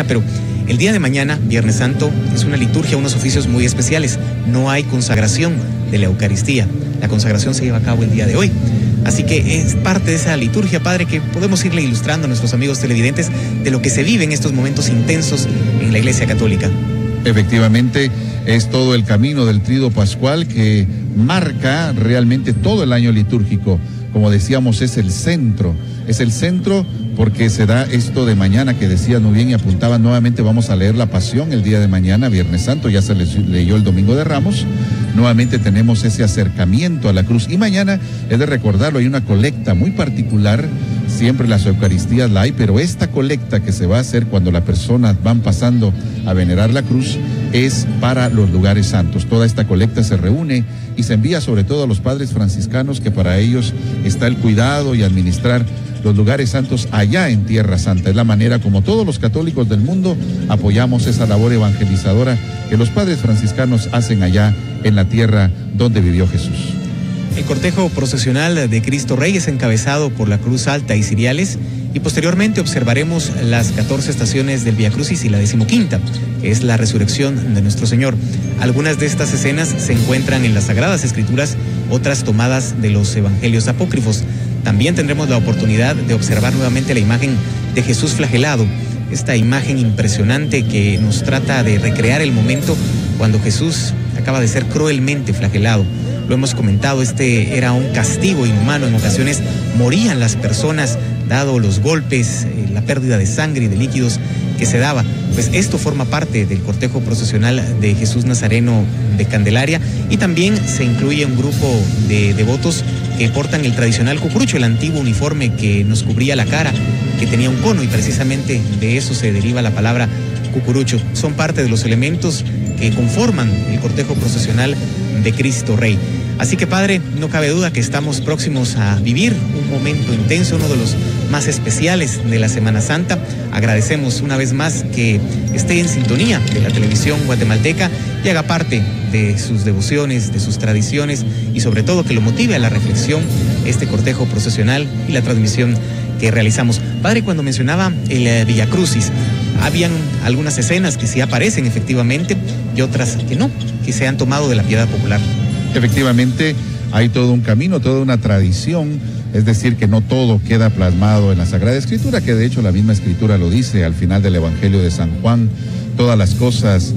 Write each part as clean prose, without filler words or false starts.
Pero el día de mañana, Viernes Santo, es una liturgia, unos oficios muy especiales. No hay consagración de la Eucaristía. La consagración se lleva a cabo el día de hoy. Así que es parte de esa liturgia, Padre, que podemos irle ilustrando a nuestros amigos televidentes de lo que se vive en estos momentos intensos en la Iglesia Católica. Efectivamente, es todo el camino del Tríodo Pascual que marca realmente todo el año litúrgico. Como decíamos, es el centro porque se da esto de mañana que decía muy bien y apuntaba nuevamente. Vamos a leer la Pasión el día de mañana, Viernes Santo, ya se leyó el Domingo de Ramos. Nuevamente tenemos ese acercamiento a la cruz y mañana, es de recordarlo, hay una colecta muy particular. Siempre las Eucaristías la hay, pero esta colecta que se va a hacer cuando las personas van pasando a venerar la cruz es para los lugares santos. Toda esta colecta se reúne y se envía sobre todo a los padres franciscanos, que para ellos está el cuidado y administrar los lugares santos allá en Tierra Santa. Es la manera como todos los católicos del mundo apoyamos esa labor evangelizadora que los padres franciscanos hacen allá en la tierra donde vivió Jesús. El cortejo procesional de Cristo Rey es encabezado por la Cruz Alta y Ciriales, y posteriormente observaremos las 14 estaciones del Vía Crucis y la 15ª, que es la resurrección de nuestro Señor. Algunas de estas escenas se encuentran en las Sagradas Escrituras, otras tomadas de los Evangelios apócrifos. También tendremos la oportunidad de observar nuevamente la imagen de Jesús flagelado, esta imagen impresionante que nos trata de recrear el momento cuando Jesús acaba de ser cruelmente flagelado. Lo hemos comentado, este era un castigo inhumano. En ocasiones morían las personas, dado los golpes, la pérdida de sangre y de líquidos que se daba. Pues esto forma parte del cortejo procesional de Jesús Nazareno de Candelaria, y también se incluye un grupo de devotos que portan el tradicional cucurucho, el antiguo uniforme que nos cubría la cara, que tenía un cono, y precisamente de eso se deriva la palabra cucurucho. Son parte de los elementos que conforman el cortejo procesional de Cristo Rey. Así que, Padre, no cabe duda que estamos próximos a vivir un momento intenso, uno de los más especiales de la Semana Santa. Agradecemos una vez más que esté en sintonía de la televisión guatemalteca y haga parte de sus devociones, de sus tradiciones, y sobre todo que lo motive a la reflexión este cortejo procesional y la transmisión que realizamos. Padre, cuando mencionaba el Vía Crucis, habían algunas escenas que sí aparecen efectivamente y otras que no, que se han tomado de la piedad popular. Efectivamente, hay todo un camino, toda una tradición, es decir, que no todo queda plasmado en la Sagrada Escritura, que de hecho la misma Escritura lo dice al final del Evangelio de San Juan. Todas las cosas,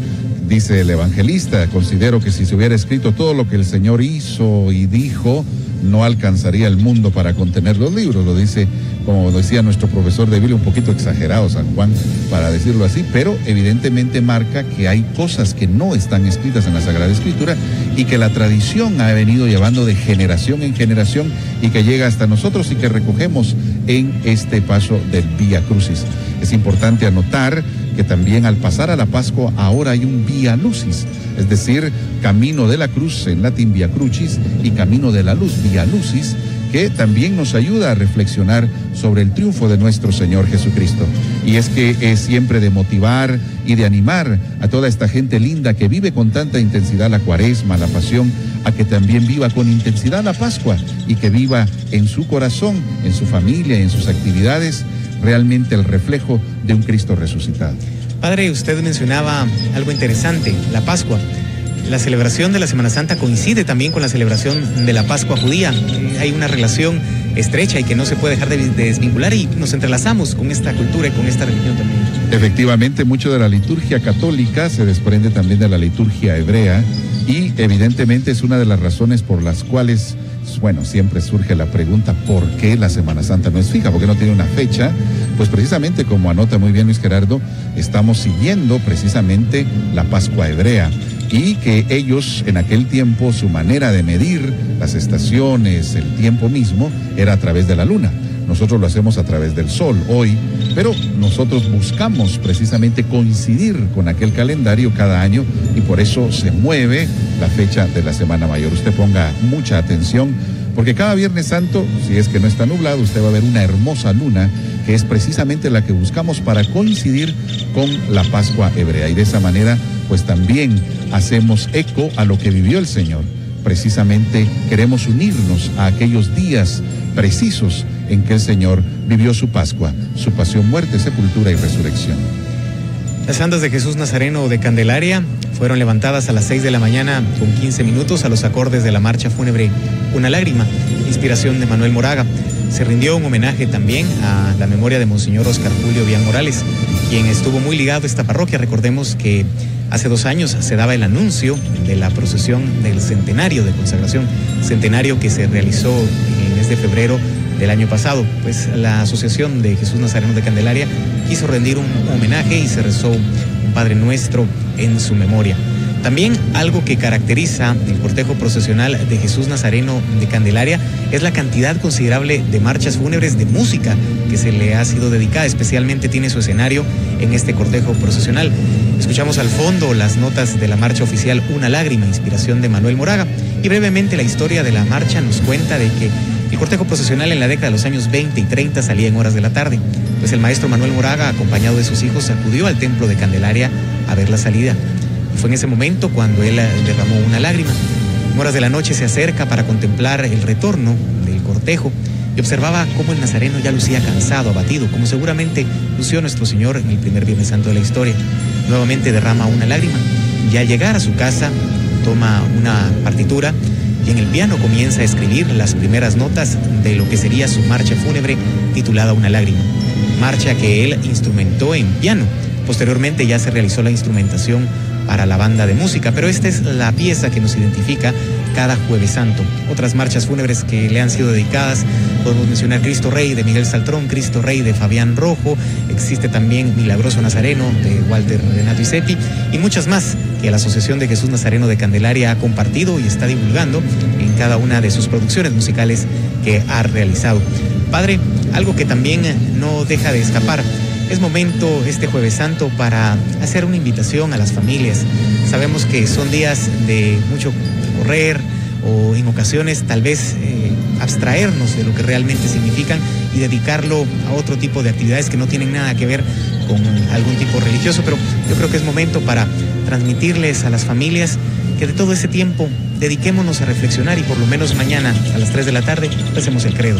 dice el evangelista, considero que si se hubiera escrito todo lo que el Señor hizo y dijo, no alcanzaría el mundo para contener los libros. Lo dice, como decía nuestro profesor de Biblia, un poquito exagerado San Juan, para decirlo así, pero evidentemente marca que hay cosas que no están escritas en la Sagrada Escritura y que la tradición ha venido llevando de generación en generación y que llega hasta nosotros y que recogemos en este paso del Vía Crucis. Es importante anotar que también al pasar a la Pascua ahora hay un Vía Lucis, es decir, camino de la cruz, en latín Vía Crucis, y camino de la luz, Vía Lucis, que también nos ayuda a reflexionar sobre el triunfo de nuestro Señor Jesucristo. Y es que es siempre de motivar y de animar a toda esta gente linda que vive con tanta intensidad la Cuaresma, la Pasión, a que también viva con intensidad la Pascua y que viva en su corazón, en su familia, en sus actividades, realmente el reflejo de un Cristo resucitado. Padre, usted mencionaba algo interesante, la Pascua. La celebración de la Semana Santa coincide también con la celebración de la Pascua judía. Hay una relación estrecha y que no se puede dejar de desvincular, y nos entrelazamos con esta cultura y con esta religión también. Efectivamente, mucho de la liturgia católica se desprende también de la liturgia hebrea, y evidentemente es una de las razones por las cuales, bueno, siempre surge la pregunta, ¿por qué la Semana Santa no es fija? ¿Por qué no tiene una fecha? Pues precisamente, como anota muy bien Luis Gerardo, estamos siguiendo precisamente la Pascua hebrea, y que ellos en aquel tiempo su manera de medir las estaciones, el tiempo mismo, era a través de la luna. Nosotros lo hacemos a través del sol hoy, pero nosotros buscamos precisamente coincidir con aquel calendario cada año, y por eso se mueve la fecha de la Semana Mayor. Usted ponga mucha atención, porque cada Viernes Santo, si es que no está nublado, usted va a ver una hermosa luna, que es precisamente la que buscamos para coincidir con la Pascua hebrea, y de esa manera pues también hacemos eco a lo que vivió el Señor. Precisamente queremos unirnos a aquellos días precisos en que el Señor vivió su Pascua, su pasión, muerte, sepultura y resurrección. Las andas de Jesús Nazareno de Candelaria fueron levantadas a las 6 de la mañana con 15 minutos a los acordes de la marcha fúnebre Una Lágrima, inspiración de Manuel Moraga. Se rindió un homenaje también a la memoria de Monseñor Oscar Julio Bian Morales, quien estuvo muy ligado a esta parroquia. Recordemos que hace 2 años se daba el anuncio de la procesión del centenario de consagración, centenario que se realizó en el mes de febrero del año pasado. Pues la Asociación de Jesús Nazareno de Candelaria quiso rendir un homenaje y se rezó un Padre Nuestro en su memoria. También algo que caracteriza el cortejo procesional de Jesús Nazareno de Candelaria es la cantidad considerable de marchas fúnebres de música que se le ha sido dedicada, especialmente tiene su escenario en este cortejo procesional. Escuchamos al fondo las notas de la marcha oficial Una Lágrima, inspiración de Manuel Moraga, y brevemente la historia de la marcha nos cuenta de que el cortejo procesional en la década de los años 20 y 30 salía en horas de la tarde, pues el maestro Manuel Moraga, acompañado de sus hijos, acudió al templo de Candelaria a ver la salida. Y fue en ese momento cuando él derramó una lágrima. En horas de la noche se acerca para contemplar el retorno del cortejo y observaba cómo el nazareno ya lucía cansado, abatido, como seguramente lució nuestro Señor en el primer Viernes Santo de la historia. Nuevamente derrama una lágrima y al llegar a su casa toma una partitura y en el piano comienza a escribir las primeras notas de lo que sería su marcha fúnebre titulada Una Lágrima, marcha que él instrumentó en piano. Posteriormente ya se realizó la instrumentación para la banda de música, pero esta es la pieza que nos identifica cada Jueves Santo. Otras marchas fúnebres que le han sido dedicadas, podemos mencionar Cristo Rey de Miguel Saltrón, Cristo Rey de Fabián Rojo, existe también Milagroso Nazareno de Walter Renato Isepi y muchas más que la Asociación de Jesús Nazareno de Candelaria ha compartido y está divulgando en cada una de sus producciones musicales que ha realizado. Padre, algo que también no deja de escapar. Es momento este Jueves Santo para hacer una invitación a las familias. Sabemos que son días de mucho correr o en ocasiones tal vez abstraernos de lo que realmente significan y dedicarlo a otro tipo de actividades que no tienen nada que ver con algún tipo religioso, pero yo creo que es momento para transmitirles a las familias que de todo ese tiempo dediquémonos a reflexionar y por lo menos mañana a las 3 de la tarde hacemos el credo.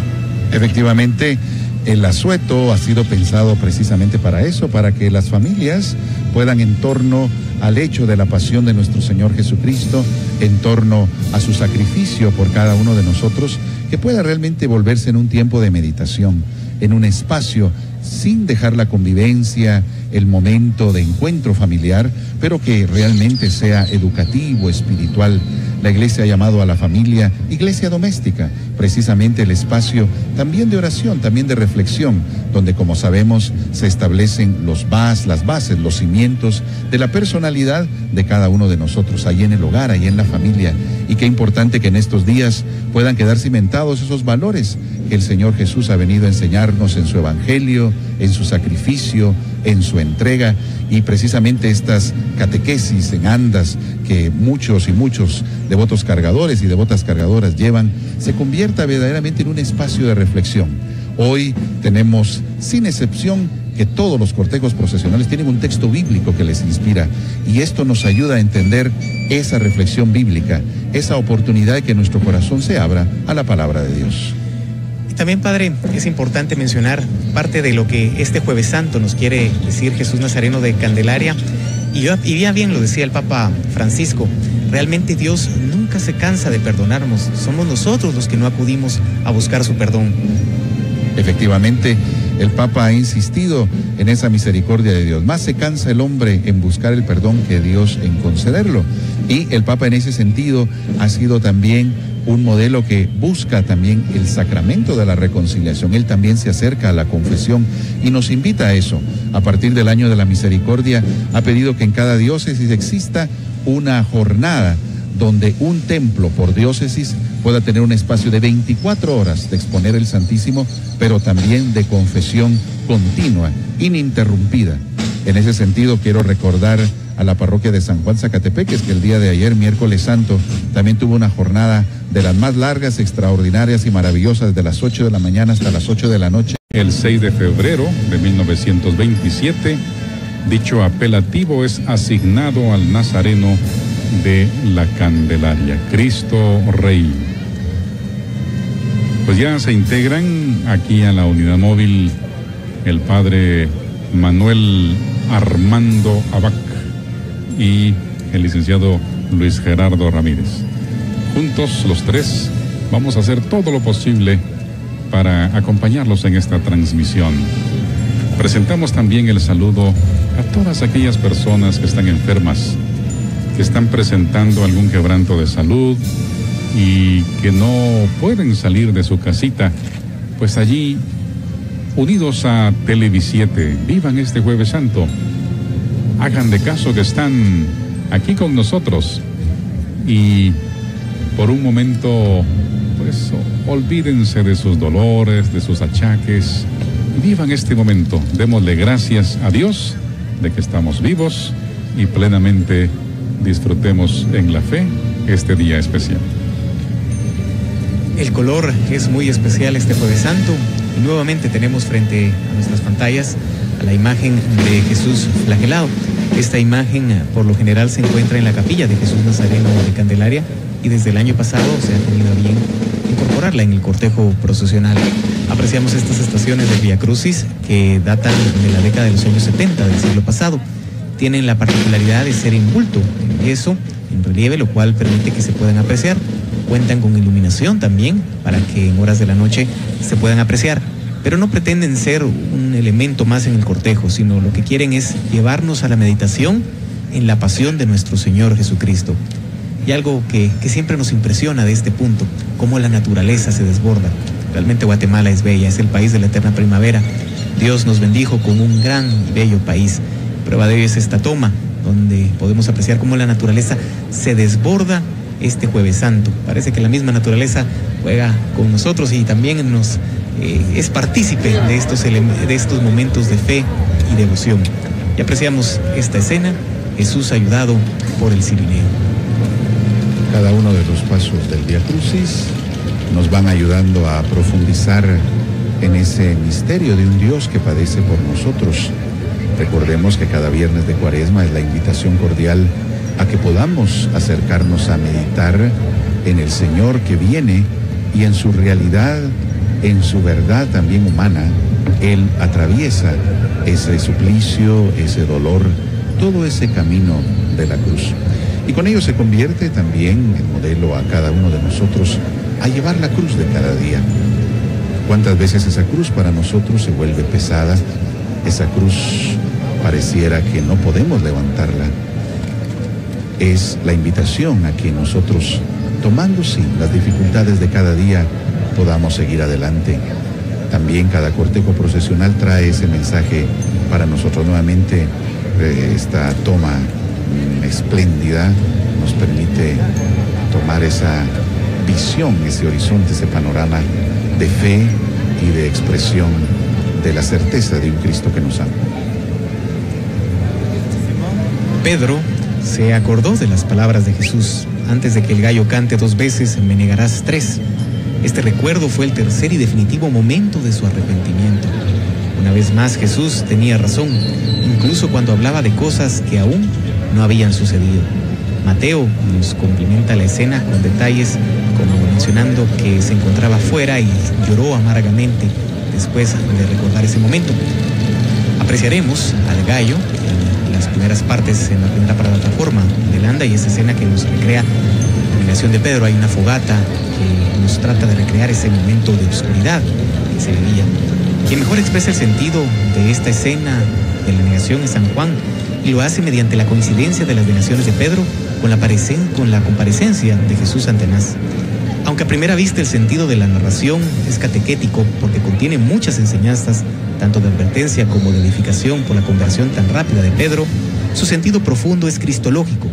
Efectivamente, el asueto ha sido pensado precisamente para eso, para que las familias puedan, en torno al hecho de la pasión de nuestro Señor Jesucristo, en torno a su sacrificio por cada uno de nosotros, que pueda realmente volverse en un tiempo de meditación, en un espacio sin dejar la convivencia, el momento de encuentro familiar, pero que realmente sea educativo, espiritual. La Iglesia ha llamado a la familia iglesia doméstica, precisamente el espacio también de oración, también de reflexión, donde, como sabemos, se establecen las bases, los cimientos de la personalidad de cada uno de nosotros, ahí en el hogar, ahí en la familia. Y qué importante que en estos días puedan quedar cimentados esos valores que el Señor Jesús ha venido a enseñarnos en su evangelio, en su sacrificio, en su entrega, y precisamente estas catequesis en andas que muchos y muchos devotos cargadores y devotas cargadoras llevan, se convierta verdaderamente en un espacio de reflexión. Hoy tenemos, sin excepción, que todos los cortejos procesionales tienen un texto bíblico que les inspira, y esto nos ayuda a entender esa reflexión bíblica, esa oportunidad de que nuestro corazón se abra a la palabra de Dios. También, Padre, es importante mencionar parte de lo que este Jueves Santo nos quiere decir Jesús Nazareno de Candelaria, y ya bien lo decía el Papa Francisco, realmente Dios nunca se cansa de perdonarnos, somos nosotros los que no acudimos a buscar su perdón. Efectivamente, el Papa ha insistido en esa misericordia de Dios. Más se cansa el hombre en buscar el perdón que Dios en concederlo. Y el Papa en ese sentido ha sido también un modelo que busca también el sacramento de la reconciliación. Él también se acerca a la confesión y nos invita a eso. A partir del año de la misericordia ha pedido que en cada diócesis exista una jornada donde un templo por diócesis pueda tener un espacio de 24 horas de exponer el Santísimo, pero también de confesión continua, ininterrumpida. En ese sentido quiero recordar a la parroquia de San Juan Zacatepeques, que el día de ayer, miércoles santo, también tuvo una jornada de las más largas, extraordinarias y maravillosas, de las 8 de la mañana hasta las 8 de la noche. El 6 de febrero de 1927, dicho apelativo es asignado al nazareno de la Candelaria, Cristo Rey. Pues ya se integran aquí a la unidad móvil el padre Manuel Armando Abac y el licenciado Luis Gerardo Ramírez. Juntos los tres vamos a hacer todo lo posible para acompañarlos en esta transmisión. Presentamos también el saludo a todas aquellas personas que están enfermas, que están presentando algún quebranto de salud y que no pueden salir de su casita. Pues allí, unidos a Televisiete, vivan este Jueves Santo. Hagan de caso que están aquí con nosotros y por un momento, pues, olvídense de sus dolores, de sus achaques. Vivan este momento. Démosle gracias a Dios de que estamos vivos y plenamente disfrutemos en la fe este día especial. El color es muy especial este Jueves Santo y nuevamente tenemos frente a nuestras pantallas a la imagen de Jesús flagelado. Esta imagen por lo general se encuentra en la capilla de Jesús Nazareno de Candelaria y desde el año pasado se ha tenido a bien incorporarla en el cortejo procesional. Apreciamos estas estaciones del Vía Crucis que datan de la década de los años 70 del siglo pasado. Tienen la particularidad de ser en bulto, en yeso, en relieve, lo cual permite que se puedan apreciar. Cuentan con iluminación también para que en horas de la noche se puedan apreciar, pero no pretenden ser un elemento más en el cortejo, sino lo que quieren es llevarnos a la meditación en la pasión de nuestro Señor Jesucristo. Y algo que siempre nos impresiona de este punto, cómo la naturaleza se desborda. Realmente Guatemala es bella, es el país de la eterna primavera. Dios nos bendijo con un gran y bello país. Prueba de ello es esta toma, donde podemos apreciar cómo la naturaleza se desborda este Jueves Santo. Parece que la misma naturaleza juega con nosotros y también es partícipe de estos momentos de fe y devoción. Y apreciamos esta escena, Jesús ayudado por el Cirineo. Cada uno de los pasos del Vía Crucis nos van ayudando a profundizar en ese misterio de un Dios que padece por nosotros. Recordemos que cada viernes de Cuaresma es la invitación cordial a que podamos acercarnos a meditar en el Señor que viene y en su realidad, en su verdad también humana. Él atraviesa ese suplicio, ese dolor, todo ese camino de la cruz. Y con ello se convierte también en modelo a cada uno de nosotros a llevar la cruz de cada día. ¿Cuántas veces esa cruz para nosotros se vuelve pesada? Esa cruz pareciera que no podemos levantarla. Es la invitación a que nosotros, tomando sí las dificultades de cada día, podamos seguir adelante. También cada cortejo procesional trae ese mensaje para nosotros. Nuevamente, esta toma espléndida nos permite tomar esa visión, ese horizonte, ese panorama de fe y de expresión de la certeza de un Cristo que nos ama. Pedro se acordó de las palabras de Jesús: antes de que el gallo cante 2 veces, me negarás 3. Este recuerdo fue el tercer y definitivo momento de su arrepentimiento. Una vez más Jesús tenía razón, incluso cuando hablaba de cosas que aún no habían sucedido. Mateo nos complementa la escena con detalles como mencionando que se encontraba fuera y lloró amargamente después de recordar ese momento. Apreciaremos al gallo en las primeras partes, en la primera plataforma del anda, y esa escena que nos recrea la negación de Pedro. Hay una fogata que nos trata de recrear ese momento de oscuridad que se vivía. Quien mejor expresa el sentido de esta escena de la negación es San Juan, y lo hace mediante la coincidencia de las negaciones de Pedro con la comparecencia de Jesús ante Anás. Aunque a primera vista el sentido de la narración es catequético porque contiene muchas enseñanzas, tanto de advertencia como de edificación por la conversión tan rápida de Pedro, su sentido profundo es cristológico.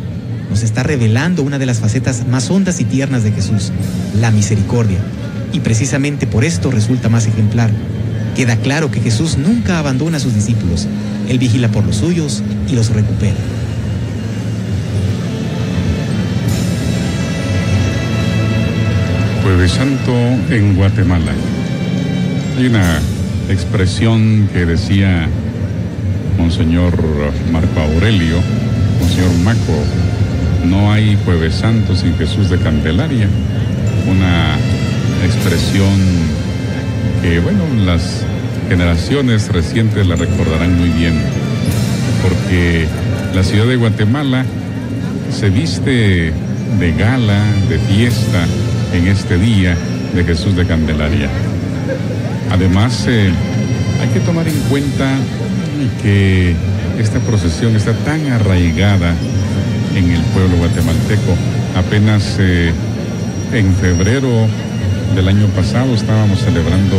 Nos está revelando una de las facetas más hondas y tiernas de Jesús, la misericordia. Y precisamente por esto resulta más ejemplar. Queda claro que Jesús nunca abandona a sus discípulos. Él vigila por los suyos y los recupera. Jueves Santo en Guatemala. Hay una expresión que decía Monseñor Marco Aurelio, Monseñor Maco: no hay Jueves Santo sin Jesús de Candelaria. Una expresión que, bueno, las generaciones recientes la recordarán muy bien. porque la ciudad de Guatemala se viste de gala, de fiesta en este día de Jesús de Candelaria. Además, hay que tomar en cuenta que esta procesión está tan arraigada en el pueblo guatemalteco. Apenas en febrero del año pasado estábamos celebrando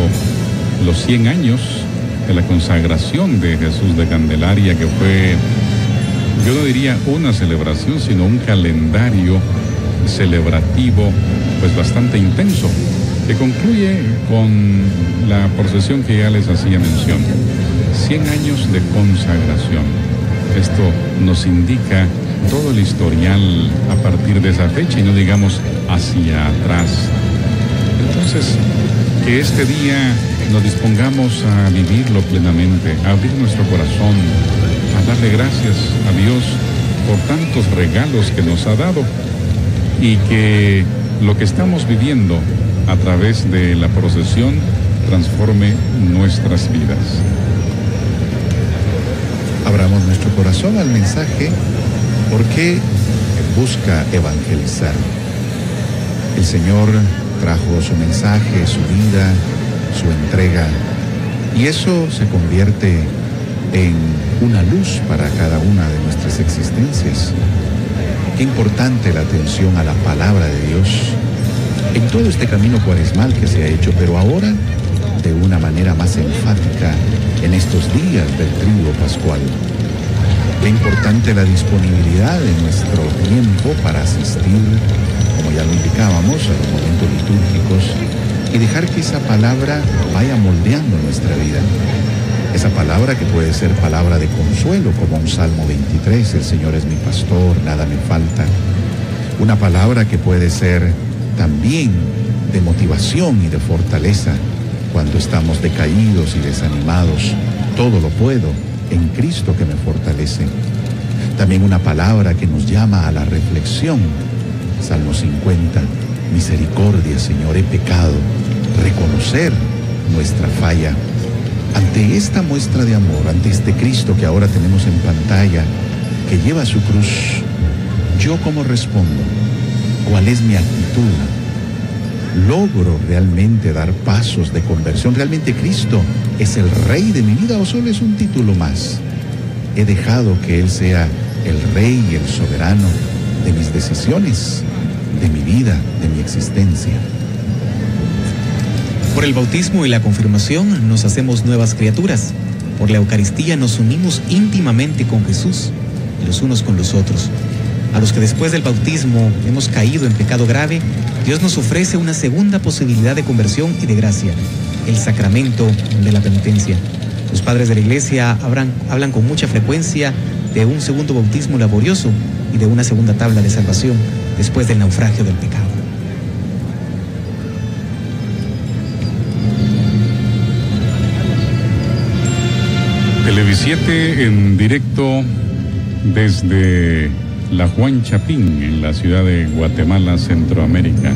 los 100 años de la consagración de Jesús de Candelaria, que fue, yo no diría una celebración, sino un calendario celebrativo pues bastante intenso, que concluye con la procesión que ya les hacía mención. 100 años de consagración. Esto nos indica todo el historial a partir de esa fecha y no digamos hacia atrás. Entonces, que este día nos dispongamos a vivirlo plenamente, a abrir nuestro corazón, a darle gracias a Dios por tantos regalos que nos ha dado, y que lo que estamos viviendo a través de la procesión transforme nuestras vidas. Abramos nuestro corazón al mensaje porque busca evangelizar. El Señor trajo su mensaje, su vida, su entrega, y eso se convierte en una luz para cada una de nuestras existencias. Qué importante la atención a la palabra de Dios en todo este camino cuaresmal que se ha hecho, pero ahora de una manera más enfática en estos días del Tríduo Pascual. Qué importante la disponibilidad de nuestro tiempo para asistir, como ya lo indicábamos, a los momentos litúrgicos y dejar que esa palabra vaya moldeando nuestra vida. Esa palabra que puede ser palabra de consuelo, como un Salmo 23, el Señor es mi pastor, nada me falta. Una palabra que puede ser también de motivación y de fortaleza cuando estamos decaídos y desanimados. Todo lo puedo en Cristo que me fortalece. También una palabra que nos llama a la reflexión. Salmo 50, misericordia, Señor, he pecado. Reconocer nuestra falla. Ante esta muestra de amor, ante este Cristo que ahora tenemos en pantalla, que lleva su cruz, ¿yo cómo respondo? ¿Cuál es mi actitud? ¿Logro realmente dar pasos de conversión? ¿Realmente Cristo es el Rey de mi vida o solo es un título más? ¿He dejado que Él sea el Rey y el soberano de mis decisiones, de mi vida, de mi existencia? Por el bautismo y la confirmación nos hacemos nuevas criaturas. Por la Eucaristía nos unimos íntimamente con Jesús y los unos con los otros. A los que después del bautismo hemos caído en pecado grave, Dios nos ofrece una segunda posibilidad de conversión y de gracia, el sacramento de la penitencia. Los padres de la Iglesia hablan con mucha frecuencia de un segundo bautismo laborioso y de una segunda tabla de salvación después del naufragio del pecado. Televisiete en directo desde la Juan Chapín, en la ciudad de Guatemala, Centroamérica.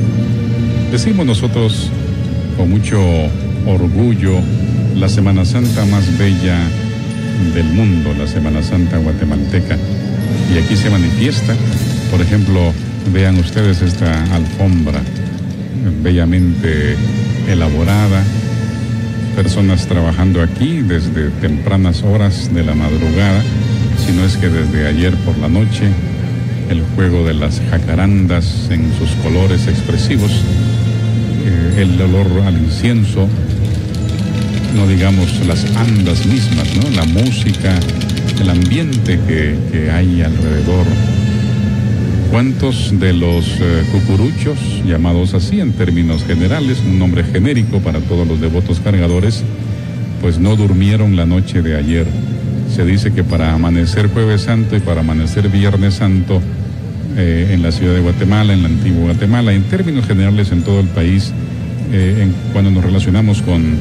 Decimos nosotros con mucho orgullo la Semana Santa más bella del mundo, la Semana Santa guatemalteca. Y aquí se manifiesta, por ejemplo, vean ustedes esta alfombra bellamente elaborada, personas trabajando aquí desde tempranas horas de la madrugada, si no es que desde ayer por la noche, el juego de las jacarandas en sus colores expresivos, el olor al incienso, no digamos las andas mismas, ¿no? La música, el ambiente que hay alrededor. ¿Cuántos de los cucuruchos, llamados así en términos generales, un nombre genérico para todos los devotos cargadores, pues no durmieron la noche de ayer? Se dice que para amanecer Jueves Santo y para amanecer Viernes Santo, en la ciudad de Guatemala, en la antigua Guatemala, en términos generales en todo el país, cuando nos relacionamos con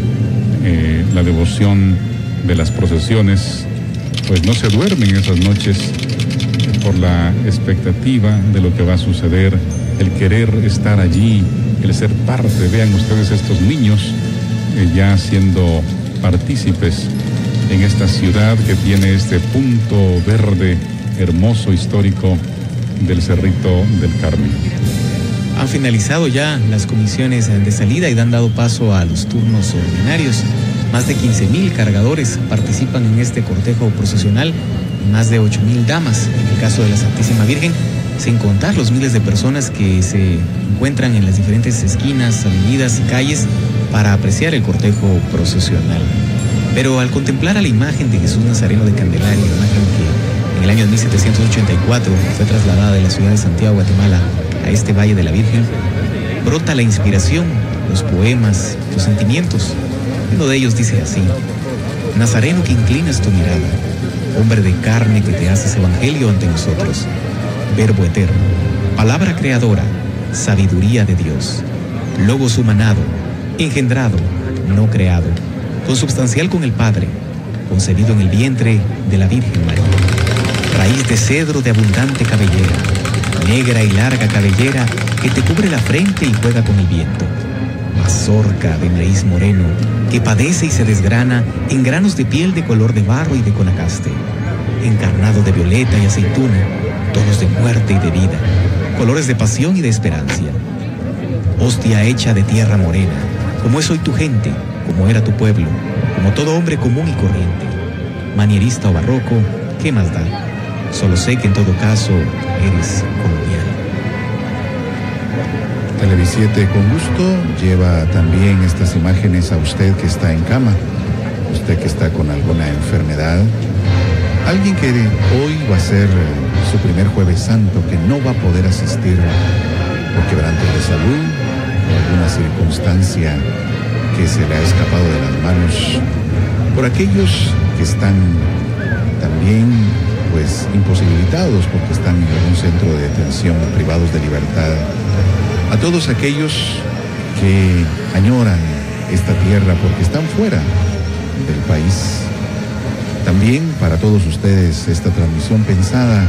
la devoción de las procesiones, pues no se duermen esas noches por la expectativa de lo que va a suceder, el querer estar allí, el ser parte. Vean ustedes estos niños ya siendo partícipes en esta ciudad que tiene este punto verde hermoso, histórico del Cerrito del Carmen. Han finalizado ya las comisiones de salida y han dado paso a los turnos ordinarios. Más de 15,000 cargadores participan en este cortejo procesional y más de 8,000 damas, en el caso de la Santísima Virgen, sin contar los miles de personas que se encuentran en las diferentes esquinas, avenidas y calles para apreciar el cortejo procesional. Pero al contemplar a la imagen de Jesús Nazareno de Candelaria, imagen que en el año 1784 fue trasladada de la ciudad de Santiago, Guatemala, a este Valle de la Virgen, brota la inspiración, los poemas, los sentimientos. Uno de ellos dice así: Nazareno, que inclinas tu mirada, hombre de carne que te haces evangelio ante nosotros, verbo eterno, palabra creadora, sabiduría de Dios, logos humanado, engendrado, no creado, consubstancial con el Padre, concebido en el vientre de la Virgen María, raíz de cedro de abundante cabellera, negra y larga cabellera que te cubre la frente y juega con el viento, mazorca de maíz moreno que padece y se desgrana en granos de piel de color de barro y de conacaste, encarnado de violeta y aceituna, tonos de muerte y de vida, colores de pasión y de esperanza, hostia hecha de tierra morena, como es hoy tu gente, como era tu pueblo, como todo hombre común y corriente, manierista o barroco, ¿qué más da? Solo sé que en todo caso eres colonial. Televisiete con gusto lleva también estas imágenes a usted que está en cama, usted que está con alguna enfermedad, alguien que hoy va a ser su primer Jueves Santo, que no va a poder asistir por quebrantos de salud, por alguna circunstancia que se le ha escapado de las manos, por aquellos que están también imposibilitados porque están en algún centro de detención, privados de libertad, a todos aquellos que añoran esta tierra porque están fuera del país. También para todos ustedes esta transmisión pensada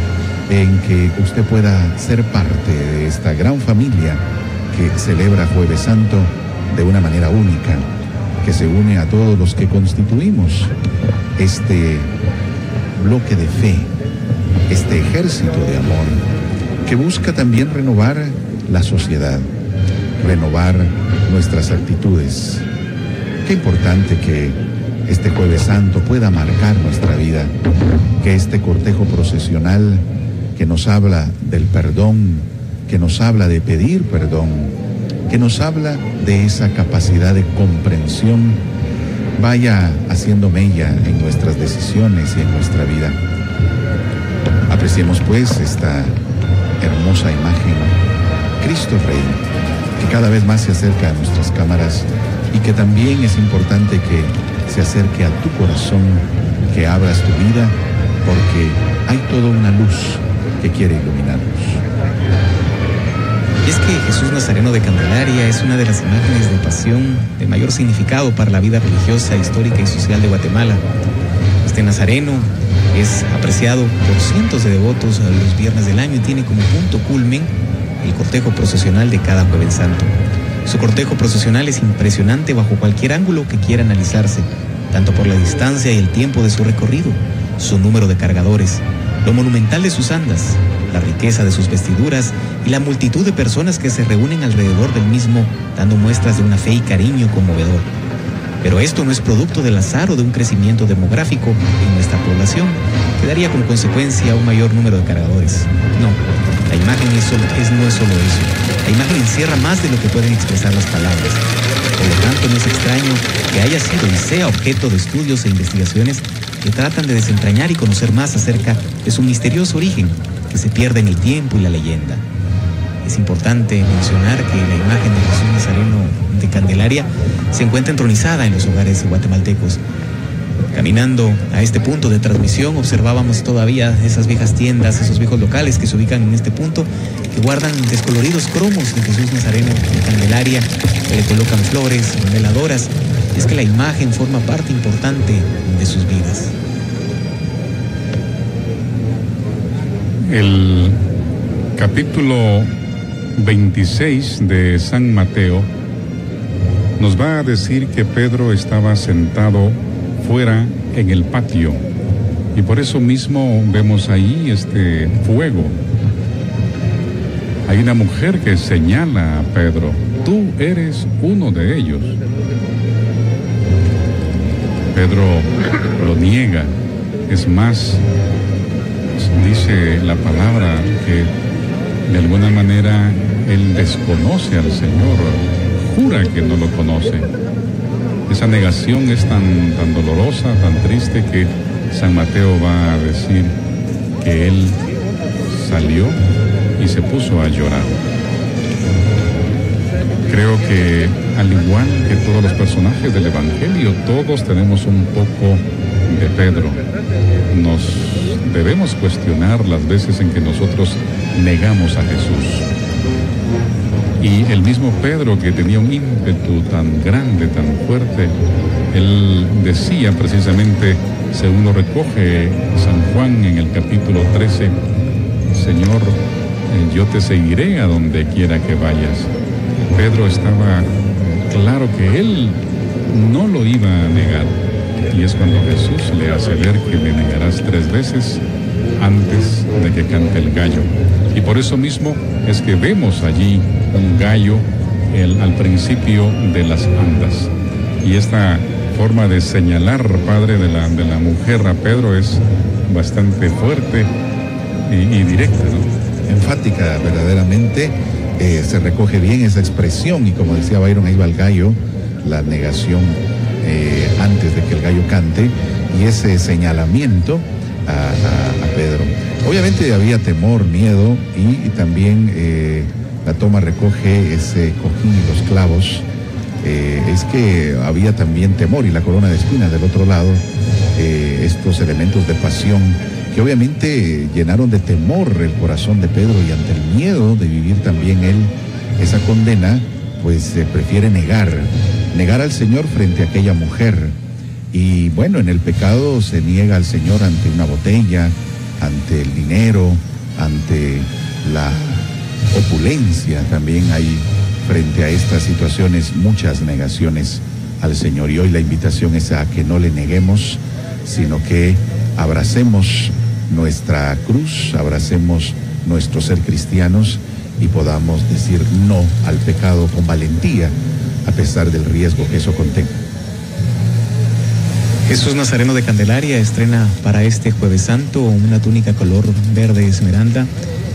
en que usted pueda ser parte de esta gran familia que celebra Jueves Santo de una manera única, que se une a todos los que constituimos este bloque de fe, este ejército de amor que busca también renovar la sociedad, renovar nuestras actitudes. Qué importante que este Jueves Santo pueda marcar nuestra vida, que este cortejo procesional que nos habla del perdón, que nos habla de pedir perdón, que nos habla de esa capacidad de comprensión, vaya haciendo mella en nuestras decisiones y en nuestra vida. Apreciemos pues esta hermosa imagen, Cristo Rey, que cada vez más se acerca a nuestras cámaras y que también es importante que se acerque a tu corazón, que abras tu vida, porque hay toda una luz que quiere iluminarnos. Y es que Jesús Nazareno de Candelaria es una de las imágenes de pasión de mayor significado para la vida religiosa, histórica y social de Guatemala. Este Nazareno es apreciado por cientos de devotos los viernes del año y tiene como punto culmen el cortejo procesional de cada Jueves Santo. Su cortejo procesional es impresionante bajo cualquier ángulo que quiera analizarse, tanto por la distancia y el tiempo de su recorrido, su número de cargadores, lo monumental de sus andas, la riqueza de sus vestiduras y la multitud de personas que se reúnen alrededor del mismo, dando muestras de una fe y cariño conmovedor. Pero esto no es producto del azar o de un crecimiento demográfico en nuestra población, que daría como consecuencia un mayor número de cargadores. No, la imagen no es solo eso. La imagen encierra más de lo que pueden expresar las palabras. Por lo tanto, no es extraño que haya sido y sea objeto de estudios e investigaciones que tratan de desentrañar y conocer más acerca de su misterioso origen, que se pierde en el tiempo y la leyenda. Es importante mencionar que la imagen de Jesús Nazareno de Candelaria se encuentra entronizada en los hogares guatemaltecos. Caminando a este punto de transmisión observábamos todavía esas viejas tiendas, esos viejos locales que se ubican en este punto, que guardan descoloridos cromos de Jesús Nazareno de Candelaria, que le colocan flores, veladoras. Es que la imagen forma parte importante de sus vidas. El capítulo 26 de San Mateo nos va a decir que Pedro estaba sentado afuera en el patio. Y por eso mismo vemos ahí este fuego. Hay una mujer que señala a Pedro: tú eres uno de ellos. Pedro lo niega. Es más, dice la palabra que de alguna manera él desconoce al Señor, jura que no lo conoce. Esa negación es tan dolorosa, tan triste, que San Mateo va a decir que él salió y se puso a llorar. Creo que al igual que todos los personajes del Evangelio, todos tenemos un poco de Pedro. Nos debemos cuestionar las veces en que nosotros negamos a Jesús. Y el mismo Pedro, que tenía un ímpetu tan grande, tan fuerte, él decía precisamente, según lo recoge San Juan en el capítulo 13, Señor, yo te seguiré a donde quiera que vayas. Pedro estaba claro que él no lo iba a negar. Y es cuando Jesús le hace ver que me negarás 3 veces antes de que cante el gallo. Y por eso mismo es que vemos allí un gallo al principio de las andas. Y esta forma de señalar, Padre, de la mujer a Pedro es bastante fuerte y directa, ¿no? Enfática, verdaderamente. Se recoge bien esa expresión, y como decía Byron, ahí va el gallo, la negación antes de que el gallo cante, y ese señalamiento a Pedro. Obviamente había temor, miedo, y también la toma recoge ese cojín y los clavos. Es que había también temor y la corona de espinas del otro lado, estos elementos de pasión que obviamente llenaron de temor el corazón de Pedro, y ante el miedo de vivir también él esa condena, pues prefiere negar al Señor frente a aquella mujer. Y bueno, en el pecado se niega al Señor ante una botella, ante el dinero, ante la opulencia. También hay frente a estas situaciones muchas negaciones al Señor, y hoy la invitación es a que no le neguemos, sino que abracemos nuestra cruz, abracemos nuestro ser cristianos y podamos decir no al pecado con valentía, a pesar del riesgo que eso contenga. Jesús Nazareno de Candelaria estrena para este Jueves Santo una túnica color verde esmeralda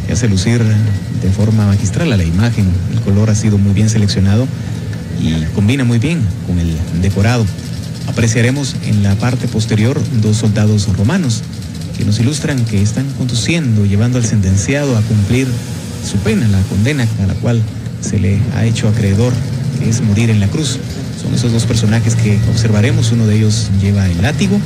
que hace lucir de forma magistral a la imagen. El color ha sido muy bien seleccionado y combina muy bien con el decorado. Apreciaremos en la parte posterior 2 soldados romanos que nos ilustran que están conduciendo, llevando al sentenciado a cumplir su pena, la condena a la cual se le ha hecho acreedor, que es morir en la cruz. Son esos 2 personajes que observaremos. Uno de ellos lleva el látigo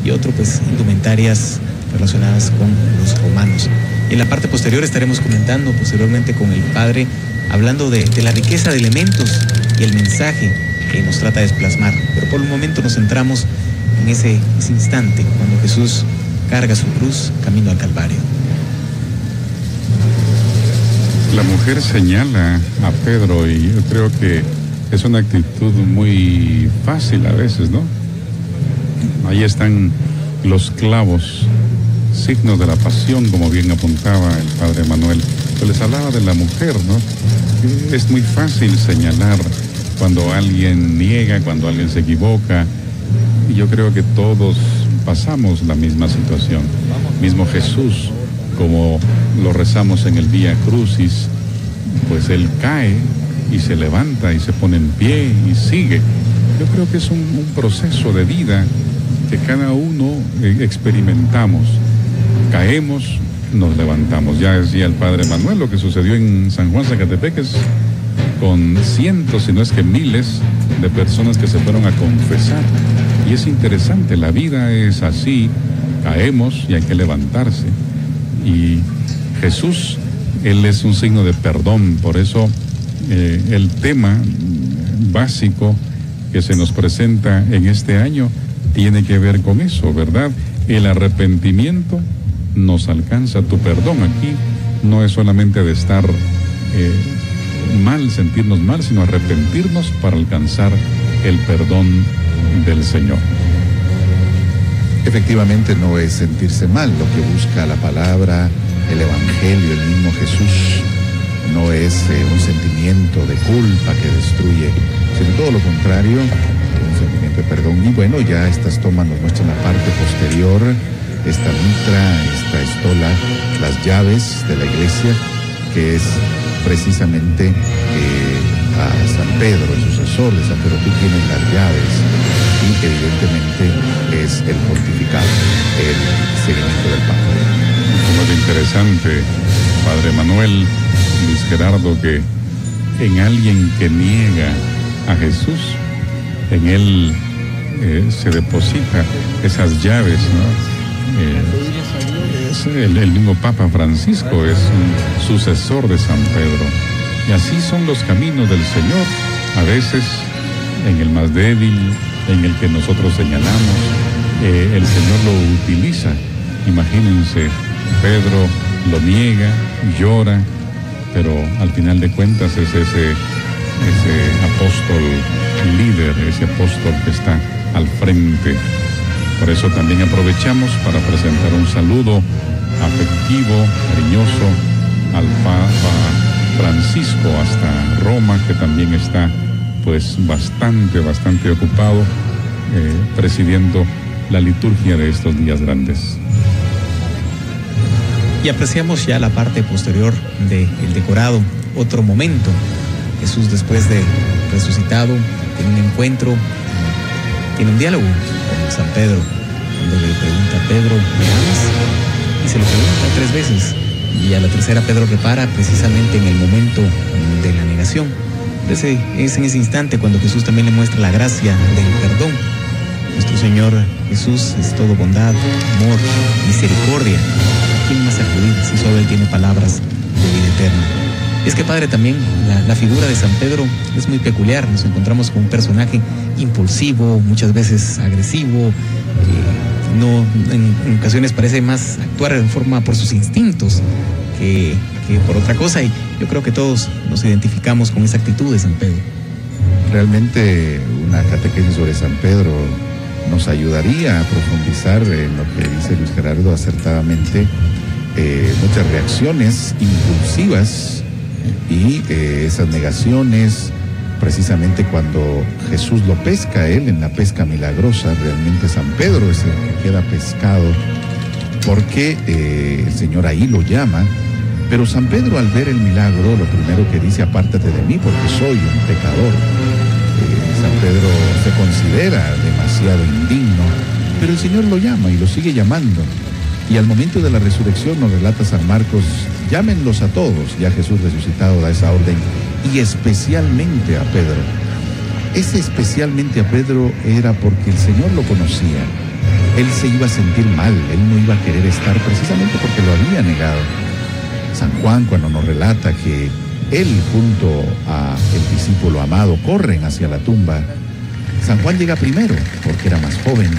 y otro pues indumentarias relacionadas con los romanos. Y en la parte posterior estaremos comentando posteriormente con el Padre, hablando de la riqueza de elementos y el mensaje que nos trata de plasmar. Pero por el momento nos centramos en ese instante cuando Jesús carga su cruz camino al Calvario. La mujer señala a Pedro, y yo creo que es una actitud muy fácil a veces, ¿no? Ahí están los clavos, signos de la pasión, como bien apuntaba el Padre Manuel. Yo les hablaba de la mujer, ¿no? Es muy fácil señalar cuando alguien niega, cuando alguien se equivoca, y yo creo que todos pasamos la misma situación. Mismo Jesús, como lo rezamos en el Vía Crucis, pues él cae y se levanta y se pone en pie y sigue. Yo creo que es un proceso de vida que cada uno experimentamos. Caemos, nos levantamos. Ya decía el Padre Manuel lo que sucedió en San Juan Zacatepeques con cientos, si no es que miles, de personas que se fueron a confesar. Y es interesante, la vida es así, caemos y hay que levantarse. Y Jesús, Él es un signo de perdón. Por eso el tema básico que se nos presenta en este año tiene que ver con eso, ¿verdad? El arrepentimiento nos alcanza. Tu perdón aquí no es solamente de estar mal, sentirnos mal, sino arrepentirnos para alcanzar el perdón del Señor. Efectivamente no es sentirse mal, lo que busca la palabra, el Evangelio, el mismo Jesús, no es un sentimiento de culpa que destruye, sino todo lo contrario, un sentimiento de perdón. Y bueno, ya estas tomas nos muestran la parte posterior, esta mitra, esta estola, las llaves de la iglesia, que es precisamente a San Pedro, el sucesor de San Pedro. Tú tienes las llaves y evidentemente es el pontificado, el seguimiento del Papa. Muy interesante, Padre Manuel, Luis Gerardo, que en alguien que niega a Jesús, en él se deposita esas llaves, ¿no? Es el mismo Papa Francisco es un sucesor de San Pedro. Y así son los caminos del Señor. A veces en el más débil, en el que nosotros señalamos, el Señor lo utiliza. Imagínense, Pedro lo niega, llora, pero al final de cuentas es ese apóstol líder, ese apóstol que está al frente. Por eso también aprovechamos para presentar un saludo afectivo, cariñoso al Papa Francisco hasta Roma, que también está pues bastante ocupado presidiendo la liturgia de estos días grandes. Y apreciamos ya la parte posterior del decorado, otro momento. Jesús, después de resucitado, tiene un encuentro, tiene un diálogo con San Pedro, cuando le pregunta a Pedro, ¿me amas? Y se lo pregunta 3 veces, y a la tercera Pedro repara precisamente en el momento de la negación. Es en ese instante cuando Jesús también le muestra la gracia del perdón. Nuestro Señor Jesús es todo bondad, amor, misericordia. ¿A quién más acudir si solo Él tiene palabras de vida eterna? Es que, Padre, también la figura de San Pedro es muy peculiar. Nos encontramos con un personaje impulsivo, muchas veces agresivo, en ocasiones parece más actuar en forma por sus instintos que por otra cosa, y yo creo que todos nos identificamos con esa actitud de San Pedro. Realmente una catequesis sobre San Pedro nos ayudaría a profundizar en lo que dice Luis Gerardo acertadamente, muchas reacciones impulsivas y esas negaciones, precisamente cuando Jesús lo pesca a él en la pesca milagrosa. Realmente San Pedro es el que queda pescado porque el Señor ahí lo llama, pero San Pedro, al ver el milagro, lo primero que dice: apártate de mí porque soy un pecador. San Pedro se considera demasiado indigno, pero el Señor lo llama y lo sigue llamando. Y al momento de la resurrección, nos relata San Marcos, llámenlos a todos. Ya Jesús resucitado da esa orden, y especialmente a Pedro. Ese especialmente a Pedro era porque el Señor lo conocía. Él se iba a sentir mal, él no iba a querer estar precisamente porque lo había negado. San Juan, cuando nos relata que él junto a el discípulo amado corren hacia la tumba, San Juan llega primero porque era más joven,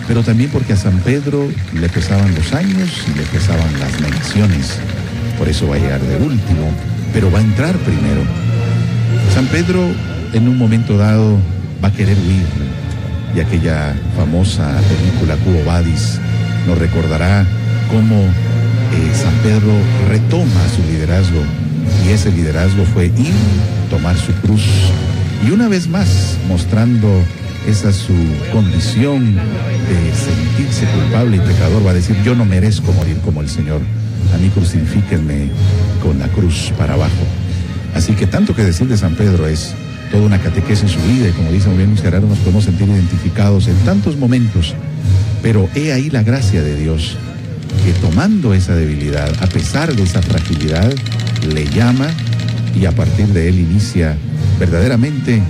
pero también porque a San Pedro le pesaban los años y le pesaban las menciones. Por eso va a llegar de último, pero va a entrar primero. San Pedro en un momento dado va a querer huir, y aquella famosa película Quo Vadis nos recordará cómo San Pedro retoma su liderazgo, y ese liderazgo fue ir, tomar su cruz, y una vez más mostrando esa su condición de sentirse culpable y pecador, va a decir: yo no merezco morir como el Señor, a mí crucifíquenme con la cruz para abajo. Así que tanto que decir de San Pedro es toda una catequesis en su vida, y como dice muy bien Luis Gerardo, nos podemos sentir identificados en tantos momentos, pero he ahí la gracia de Dios, que tomando esa debilidad, a pesar de esa fragilidad, le llama, y a partir de él inicia verdaderamente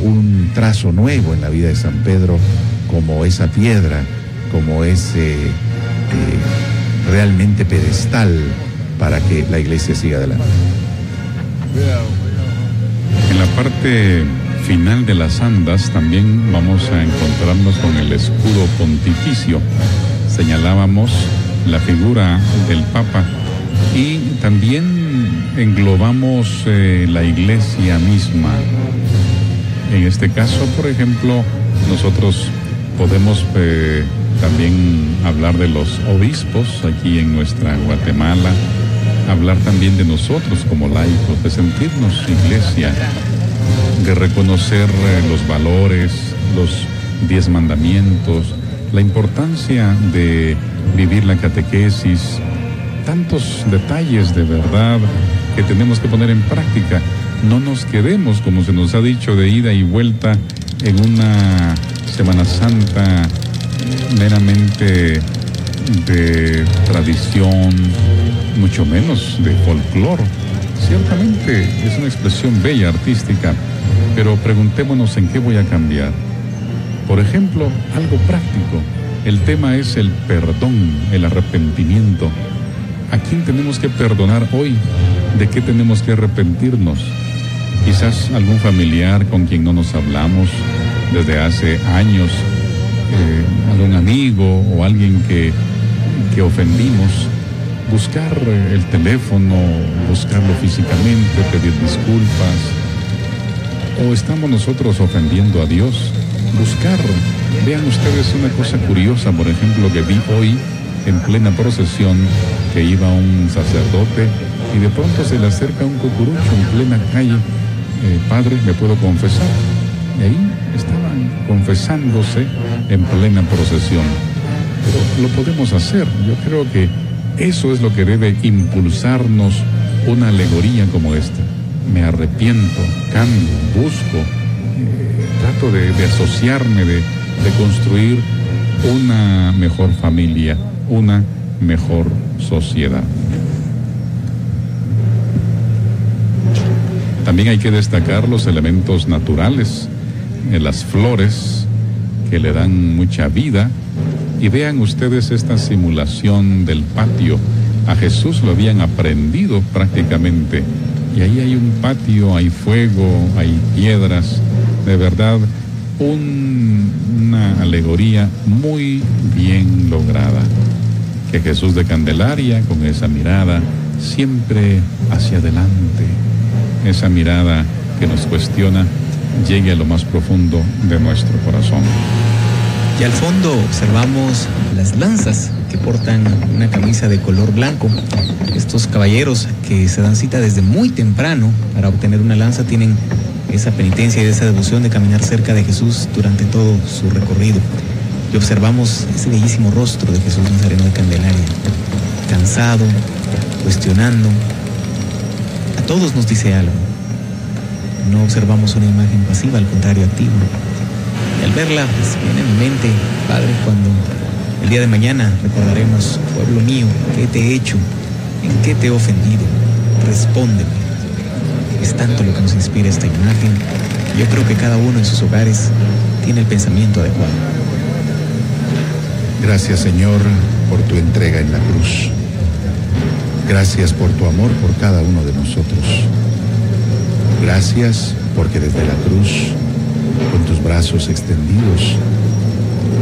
un trazo nuevo en la vida de San Pedro, como esa piedra, como ese realmente pedestal para que la iglesia siga adelante. En la parte final de las andas también vamos a encontrarnos con el escudo pontificio. Señalábamos la figura del Papa y también englobamos la iglesia misma. En este caso, por ejemplo, nosotros podemos también hablar de los obispos aquí en nuestra Guatemala, hablar también de nosotros como laicos, de sentirnos iglesia, de reconocer los valores, los 10 mandamientos, la importancia de vivir la catequesis, tantos detalles de verdad que tenemos que poner en práctica. No nos quedemos, como se nos ha dicho, de ida y vuelta en una Semana Santa meramente de tradición, mucho menos de folclore. Ciertamente es una expresión bella, artística, pero preguntémonos en qué voy a cambiar. Por ejemplo, algo práctico. El tema es el perdón, el arrepentimiento. ¿A quién tenemos que perdonar hoy? ¿De qué tenemos que arrepentirnos? Quizás algún familiar con quien no nos hablamos desde hace años, algún amigo o alguien que ofendimos. Buscar el teléfono, buscarlo físicamente, pedir disculpas. ¿O estamos nosotros ofendiendo a Dios? Buscar. Vean ustedes una cosa curiosa, por ejemplo, que vi hoy en plena procesión, que iba un sacerdote y de pronto se le acerca un cucurucho en plena calle. Padre, ¿me puedo confesar? Y ahí estaban confesándose en plena procesión. Pero lo podemos hacer. Yo creo que eso es lo que debe impulsarnos una alegoría como esta. Me arrepiento, cambio, busco, trato de asociarme, de construir una mejor familia, una mejor sociedad. También hay que destacar los elementos naturales, las flores que le dan mucha vida. Y vean ustedes esta simulación del patio. A Jesús lo habían aprendido prácticamente. Y ahí hay un patio, hay fuego, hay piedras. De verdad, una alegoría muy bien lograda. Que Jesús de Candelaria, con esa mirada siempre hacia adelante, esa mirada que nos cuestiona, llegue a lo más profundo de nuestro corazón. Y al fondo observamos las lanzas que portan una camisa de color blanco. Estos caballeros que se dan cita desde muy temprano para obtener una lanza tienen esa penitencia y esa devoción de caminar cerca de Jesús durante todo su recorrido. Y observamos ese bellísimo rostro de Jesús Nazareno de Candelaria, cansado, cuestionando. A todos nos dice algo. No observamos una imagen pasiva, al contrario, activa. Y al verla, pues viene a mi mente, Padre, cuando el día de mañana recordaremos, pueblo mío, ¿qué te he hecho? ¿En qué te he ofendido? Respóndeme. Es tanto lo que nos inspira esta imagen. Yo creo que cada uno en sus hogares tiene el pensamiento adecuado. Gracias, Señor, por tu entrega en la cruz. Gracias por tu amor por cada uno de nosotros. Gracias porque desde la cruz, con tus brazos extendidos,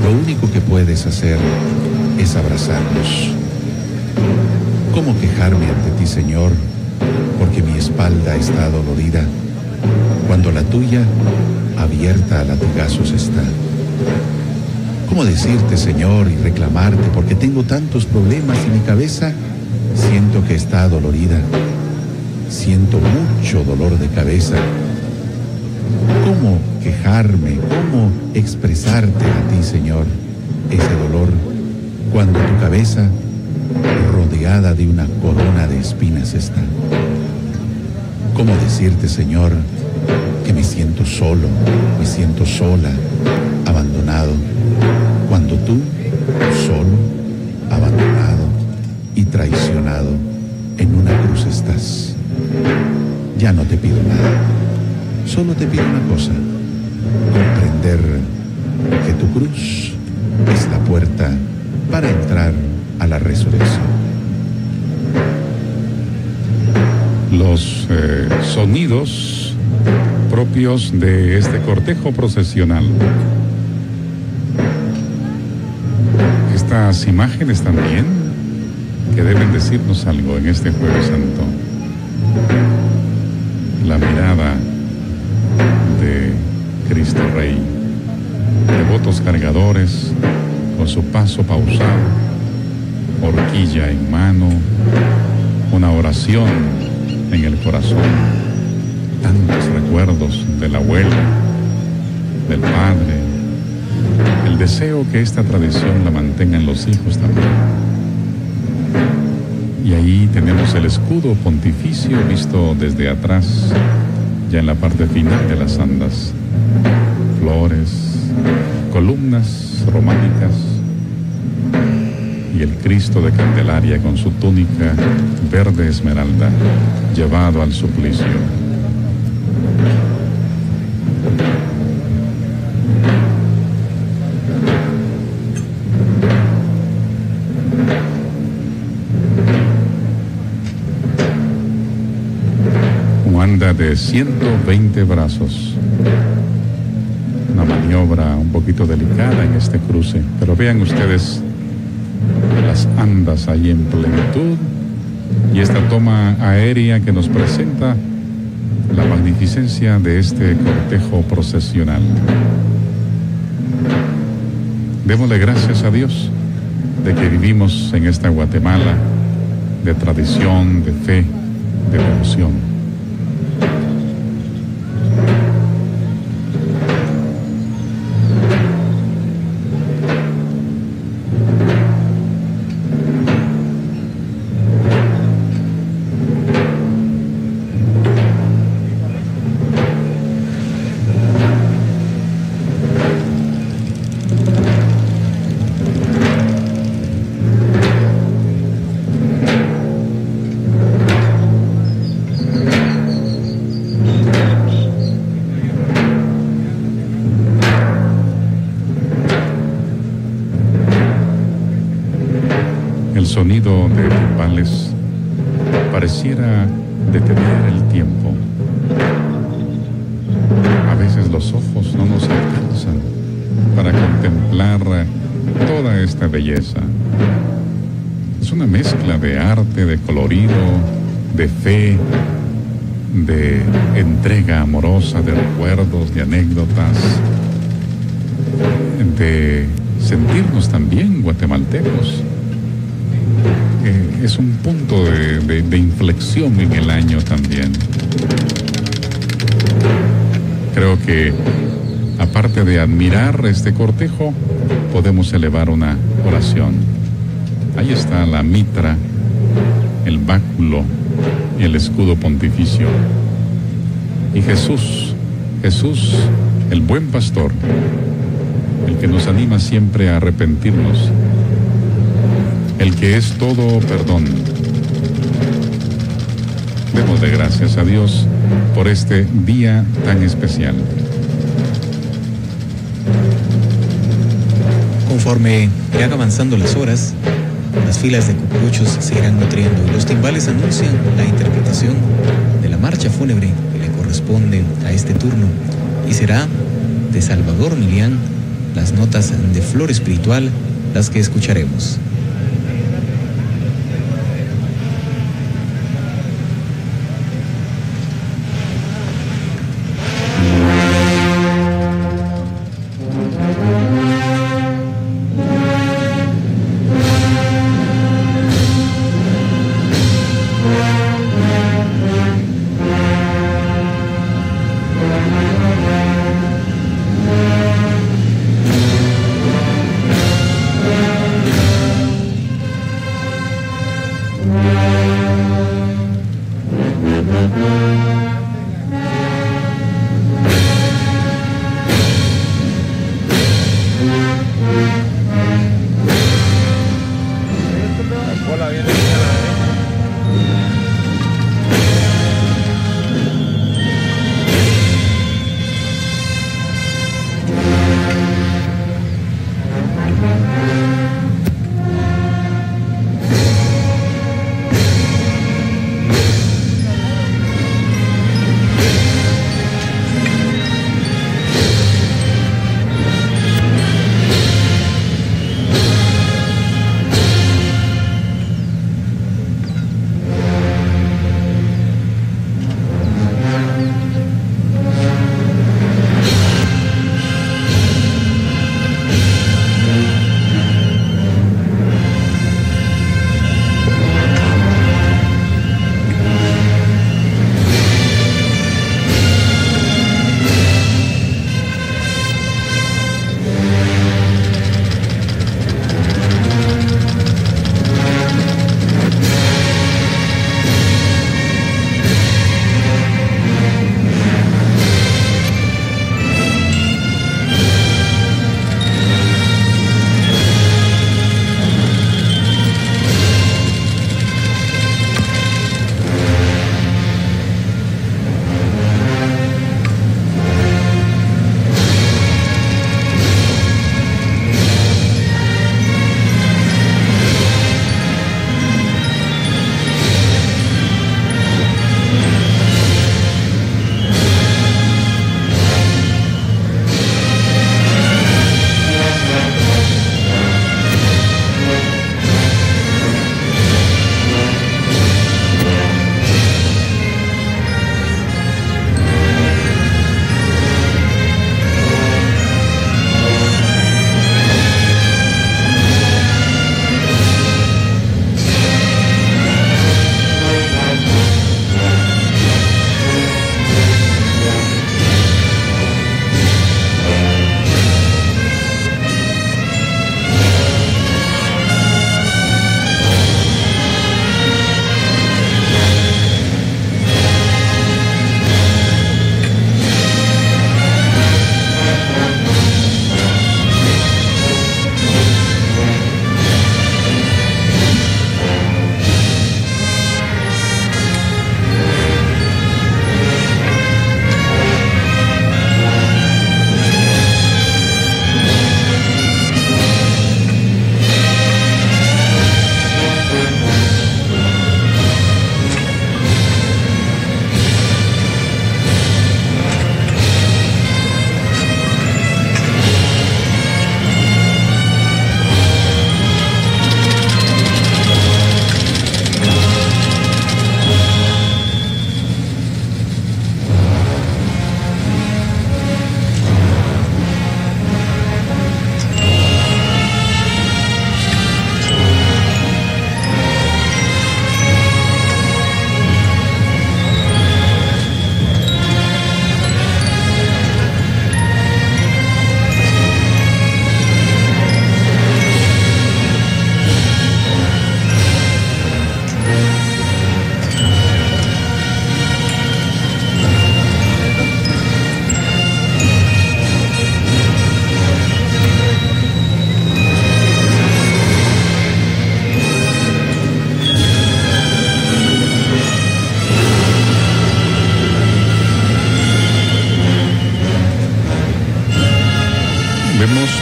lo único que puedes hacer es abrazarnos. ¿Cómo quejarme ante ti, Señor, porque mi espalda está dolorida, cuando la tuya abierta a latigazos está? ¿Cómo decirte, Señor, y reclamarte, porque tengo tantos problemas y mi cabeza siento que está dolorida? Siento mucho dolor de cabeza. ¿Cómo quejarme? ¿Cómo expresarte a ti, Señor, ese dolor cuando tu cabeza rodeada de una corona de espinas está? ¿Cómo decirte, Señor, que me siento solo, me siento sola, abandonado, cuando tú, solo, abandonado y traicionado, en una cruz estás? Ya no te pido nada, solo te pido una cosa: comprender que tu cruz es la puerta para entrar a la resurrección. Los sonidos propios de este cortejo procesional. Estas imágenes también que deben decirnos algo en este Jueves Santo. La mirada de Cristo Rey, devotos cargadores con su paso pausado, horquilla en mano, una oración en el corazón, tantos recuerdos de la abuela, del padre, el deseo que esta tradición la mantengan los hijos también. Y ahí tenemos el escudo pontificio visto desde atrás, ya en la parte final de las andas. Flores, columnas románicas y el Cristo de Candelaria con su túnica verde esmeralda, llevado al suplicio. Anda de 120 brazos. Una maniobra un poquito delicada en este cruce, pero vean ustedes las andas ahí en plenitud y esta toma aérea que nos presenta la magnificencia de este cortejo procesional. Démosle gracias a Dios de que vivimos en esta Guatemala de tradición, de fe, de devoción. El sonido de timbales pareciera detener el tiempo. A veces los ojos no nos alcanzan para contemplar toda esta belleza. Es una mezcla de arte, de colorido, de fe, de entrega amorosa, de recuerdos, de anécdotas, de sentirnos también guatemaltecos. Es un punto de inflexión en el año también. Creo que aparte de admirar este cortejo, podemos elevar una oración. Ahí está la mitra, el báculo y el escudo pontificio. Y Jesús, el buen pastor, el que nos anima siempre a arrepentirnos, el que es todo perdón. Demos de gracias a Dios por este día tan especial. Conforme irán avanzando las horas, las filas de cucuruchos se irán nutriendo y los timbales anuncian la interpretación de la marcha fúnebre que le corresponde a este turno, y será de Salvador Milián las notas de flor espiritual las que escucharemos.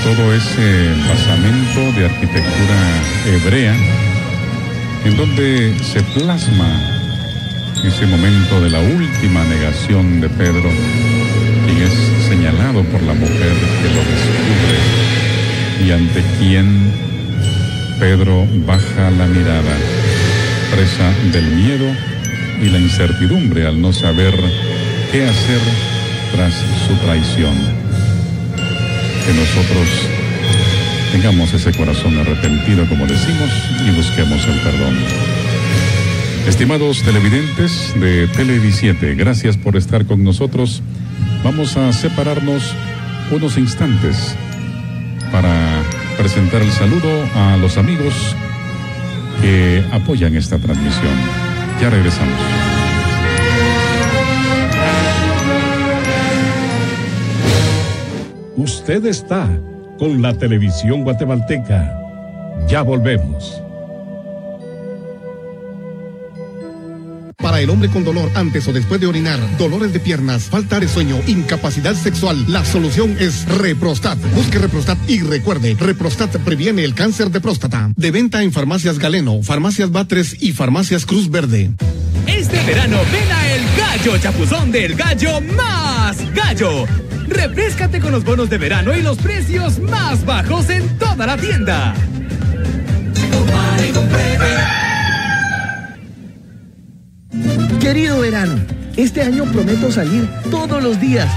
todo ese basamento de arquitectura hebrea en donde se plasma ese momento de la última negación de Pedro, quien es señalado por la mujer que lo descubre y ante quien Pedro baja la mirada, presa del miedo y la incertidumbre al no saber qué hacer tras su traición. Que nosotros tengamos ese corazón arrepentido, como decimos, y busquemos el perdón. Estimados televidentes de Tele17, gracias por estar con nosotros. Vamos a separarnos unos instantes para presentar el saludo a los amigos que apoyan esta transmisión. Ya regresamos. Usted está con la televisión guatemalteca. Ya volvemos. Para el hombre con dolor antes o después de orinar, dolores de piernas, falta de sueño, incapacidad sexual, la solución es Reprostat. Busque Reprostat y recuerde, Reprostat previene el cáncer de próstata. De venta en Farmacias Galeno, Farmacias Batres y Farmacias Cruz Verde. Este verano ven a El Gallo Chapuzón del Gallo Más Gallo. Refréscate con los bonos de verano y los precios más bajos en toda la tienda. Querido verano, este año prometo salir todos los días.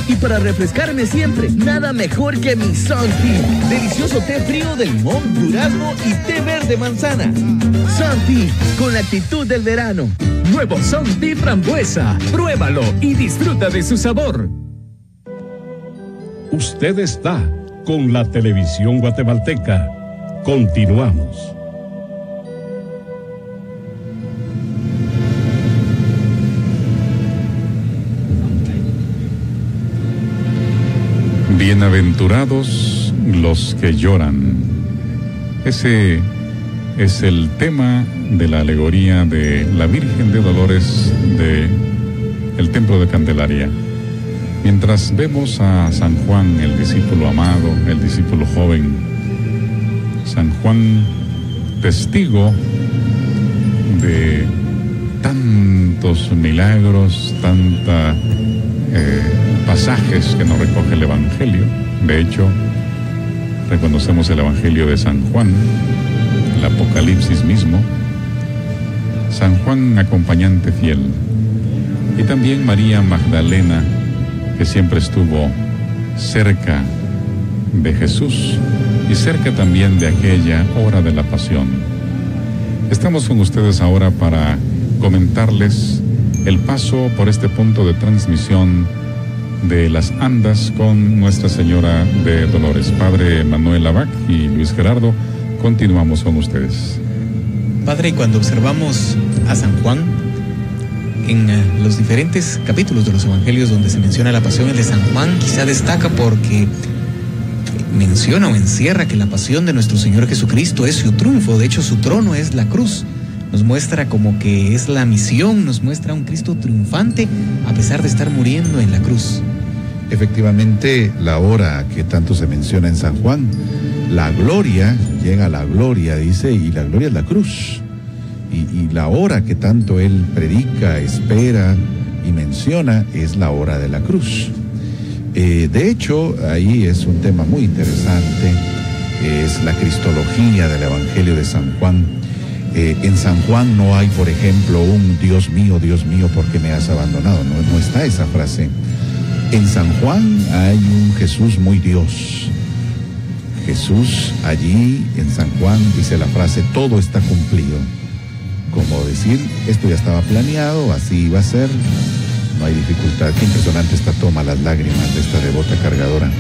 Y para refrescarme siempre, nada mejor que mi Sun Tea. Delicioso té frío de limón, durazno y té verde manzana. Sun Tea, con la actitud del verano. Nuevo Sun Tea Frambuesa. Pruébalo y disfruta de su sabor. Usted está con la televisión guatemalteca. Continuamos. Bienaventurados los que lloran. Ese es el tema de la alegoría de la Virgen de Dolores de el Templo de Candelaria. Mientras vemos a San Juan, el discípulo amado, el discípulo joven, San Juan, testigo de tantos milagros, pasajes que nos recoge el Evangelio. De hecho, reconocemos el Evangelio de San Juan, el Apocalipsis mismo, San Juan acompañante fiel, y también María Magdalena, que siempre estuvo cerca de Jesús y cerca también de aquella hora de la pasión. Estamos con ustedes ahora para comentarles el paso por este punto de transmisión de las andas con Nuestra Señora de Dolores. Padre Manuel Abac y Luis Gerardo, continuamos con ustedes. Padre, y cuando observamos a San Juan en los diferentes capítulos de los evangelios donde se menciona la pasión, el de San Juan quizá destaca porque menciona o encierra que la pasión de nuestro Señor Jesucristo es su triunfo. De hecho, su trono es la cruz. Nos muestra como que es la misión, nos muestra un Cristo triunfante a pesar de estar muriendo en la cruz. Efectivamente, la hora que tanto se menciona en San Juan, la gloria, llega a la gloria, dice, y la gloria es la cruz. Y la hora que tanto él predica, espera y menciona es la hora de la cruz. De hecho, ahí es un tema muy interesante, es la cristología del Evangelio de San Juan. En San Juan no hay, por ejemplo, un Dios mío, ¿por qué me has abandonado? No está esa frase. En San Juan hay un Jesús muy Dios. Jesús allí en San Juan dice la frase, todo está cumplido. Como decir, esto ya estaba planeado, así iba a ser, no hay dificultad. Qué impresionante esta toma, las lágrimas de esta devota cargadora.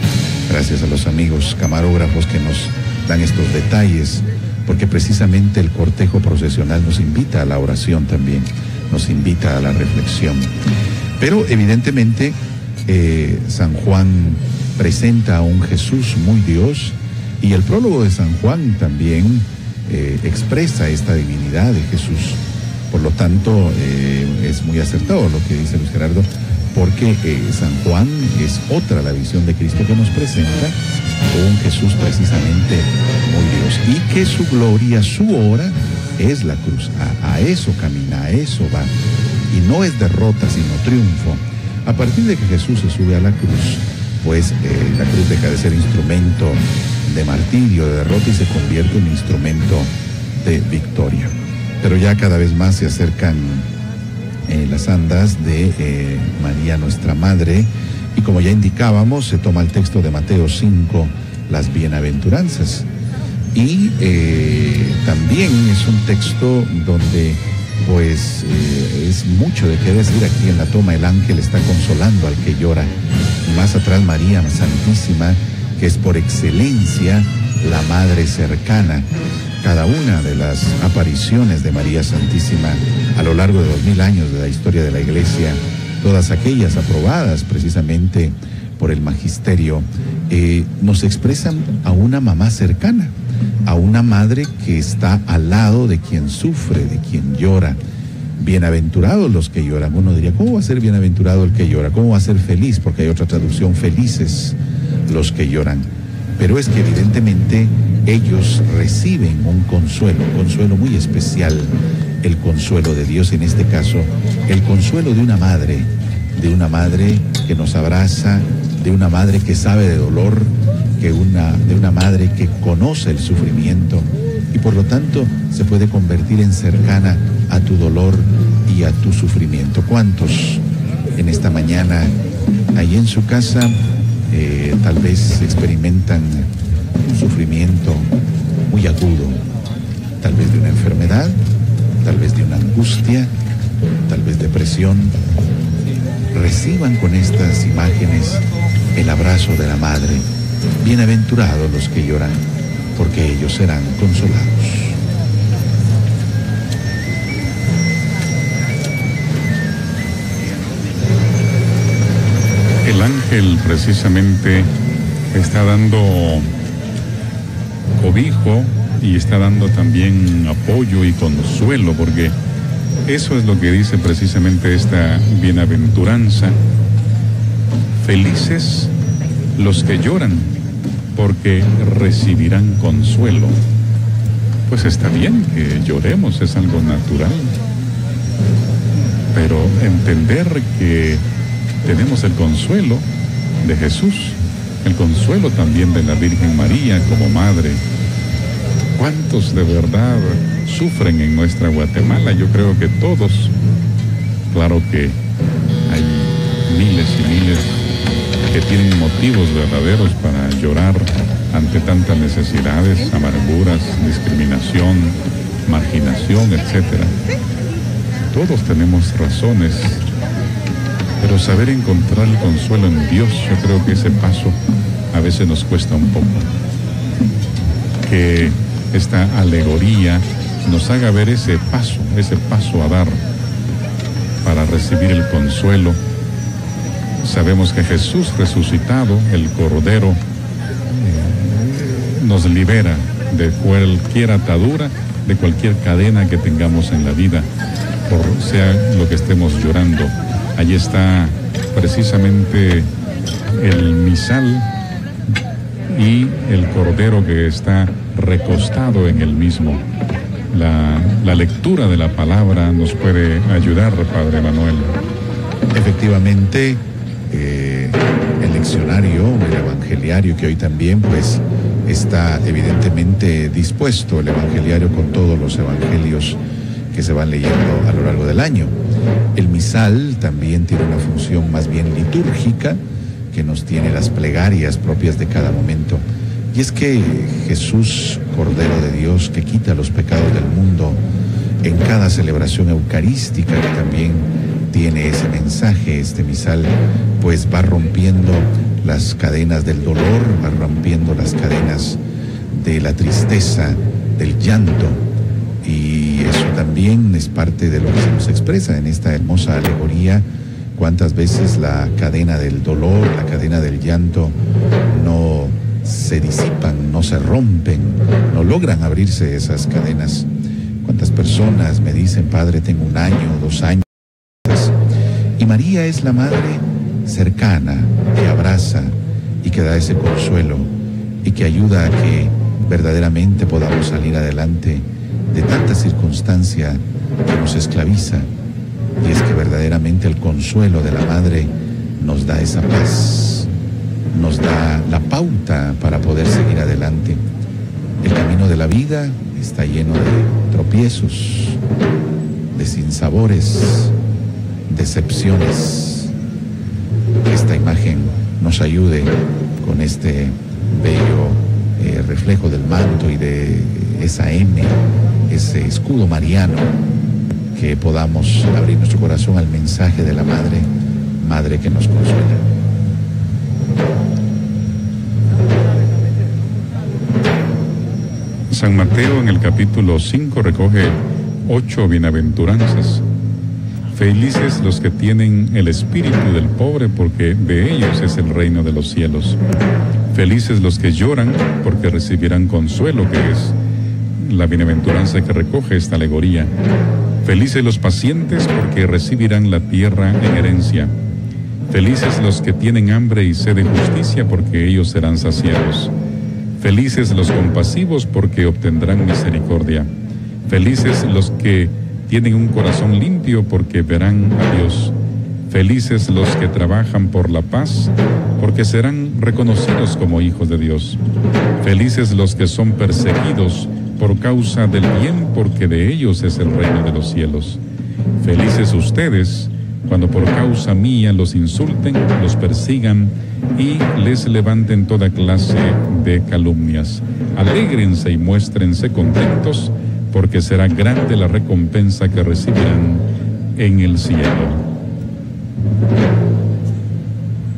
Gracias a los amigos camarógrafos que nos dan estos detalles, porque precisamente el cortejo procesional nos invita a la oración también, nos invita a la reflexión. Pero evidentemente San Juan presenta a un Jesús muy Dios, y el prólogo de San Juan también expresa esta divinidad de Jesús. Por lo tanto, es muy acertado lo que dice Luis Gerardo, porque San Juan es otra la visión de Cristo que nos presenta, un Jesús precisamente muy Dios, y que su gloria, su hora es la cruz. A eso camina, a eso va, y no es derrota sino triunfo. A partir de que Jesús se sube a la cruz, pues la cruz deja de ser instrumento de martirio, de derrota, y se convierte en instrumento de victoria. Pero ya cada vez más se acercan las andas de María nuestra Madre, y como ya indicábamos, se toma el texto de Mateo 5, las bienaventuranzas, y también es un texto donde pues es mucho de qué decir. Aquí en la toma el ángel está consolando al que llora, y más atrás María Santísima, que es por excelencia la Madre cercana. Cada una de las apariciones de María Santísima a lo largo de 2000 años de la historia de la Iglesia, todas aquellas aprobadas precisamente por el magisterio, nos expresan a una mamá cercana, a una madre que está al lado de quien sufre, de quien llora. Bienaventurados los que lloran. Uno diría, ¿cómo va a ser bienaventurado el que llora? ¿Cómo va a ser feliz? Porque hay otra traducción, felices los que lloran. Pero es que evidentemente ellos reciben un consuelo muy especial, el consuelo de Dios, en este caso, el consuelo de una madre que nos abraza, de una madre que sabe de dolor, de una madre que conoce el sufrimiento, y por lo tanto se puede convertir en cercana a tu dolor y a tu sufrimiento. ¿Cuántos en esta mañana, ahí en su casa, tal vez experimentan un sufrimiento muy agudo, tal vez de una enfermedad, tal vez de una angustia, tal vez depresión? Reciban con estas imágenes el abrazo de la Madre. Bienaventurados los que lloran, porque ellos serán consolados. El ángel precisamente está dando cobijo y está dando también apoyo y consuelo, porque eso es lo que dice precisamente esta bienaventuranza. Felices los que lloran, porque recibirán consuelo. Pues está bien que lloremos, es algo natural, pero entender que tenemos el consuelo de Jesús, el consuelo también de la Virgen María como madre. ¿Cuántos de verdad sufren en nuestra Guatemala? Yo creo que todos. Claro que hay miles y miles que tienen motivos verdaderos para llorar ante tantas necesidades, amarguras, discriminación, marginación, etc. Todos tenemos razones, pero saber encontrar el consuelo en Dios, yo creo que ese paso a veces nos cuesta un poco. Que esta alegoría nos haga ver ese paso a dar para recibir el consuelo. Sabemos que Jesús resucitado, el Cordero, nos libera de cualquier atadura, de cualquier cadena que tengamos en la vida, por sea lo que estemos llorando. Allí está precisamente el misal y el Cordero que está recostado en el mismo. La lectura de la palabra nos puede ayudar, Padre Manuel. Efectivamente, el leccionario, el evangeliario, que hoy también pues está evidentemente dispuesto, el evangeliario con todos los evangelios que se van leyendo a lo largo del año. El misal también tiene una función más bien litúrgica, que nos tiene las plegarias propias de cada momento. Y es que Jesús, Cordero de Dios, que quita los pecados del mundo, en cada celebración eucarística que también tiene ese mensaje, este misal, pues va rompiendo las cadenas del dolor, va rompiendo las cadenas de la tristeza, del llanto, y eso también es parte de lo que se nos expresa en esta hermosa alegoría. Cuántas veces la cadena del dolor, la cadena del llanto no se disipan, no se rompen, no logran abrirse esas cadenas. Cuántas personas me dicen, Padre, tengo 1 año, 2 años, y María es la madre cercana, que abraza y que da ese consuelo. y que ayuda a que verdaderamente podamos salir adelante de tanta circunstancia que nos esclaviza. Y es que verdaderamente el consuelo de la madre nos da esa paz, nos da la pauta para poder seguir adelante. El camino de la vida está lleno de tropiezos, de sinsabores, decepciones. Que esta imagen nos ayude con este bello reflejo del manto y de esa M, ese escudo mariano, que podamos abrir nuestro corazón al mensaje de la madre, madre que nos consuela. San Mateo en el capítulo 5 recoge 8 bienaventuranzas. Felices los que tienen el espíritu del pobre, porque de ellos es el reino de los cielos. Felices los que lloran, porque recibirán consuelo, que es la bienaventuranza que recoge esta alegoría. Felices los pacientes, porque recibirán la tierra en herencia. Felices los que tienen hambre y sed de justicia, porque ellos serán saciados. Felices los compasivos, porque obtendrán misericordia. Felices los que tienen un corazón limpio, porque verán a Dios. Felices los que trabajan por la paz, porque serán reconocidos como hijos de Dios. Felices los que son perseguidos por causa del bien, porque de ellos es el reino de los cielos. Felices ustedes cuando por causa mía los insulten, los persigan y les levanten toda clase de calumnias. Alégrense y muéstrense contentos, porque será grande la recompensa que recibirán en el cielo.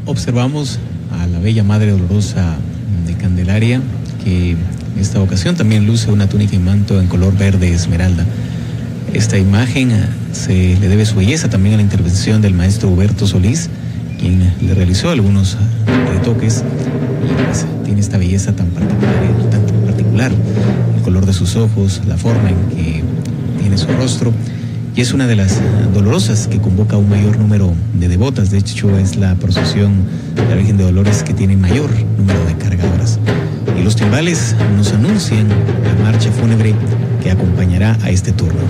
Observamos a la bella Madre Dolorosa de Candelaria, que en esta ocasión también luce una túnica y manto en color verde esmeralda. Esta imagen se le debe su belleza también a la intervención del maestro Huberto Solís, quien le realizó algunos retoques, y pues tiene esta belleza tan particular, el color de sus ojos, la forma en que tiene su rostro, y es una de las dolorosas que convoca a un mayor número de devotas. De hecho, es la procesión de la Virgen de Dolores que tiene mayor número de cargadoras. Y los timbales nos anuncian la marcha fúnebre que acompañará a este turno.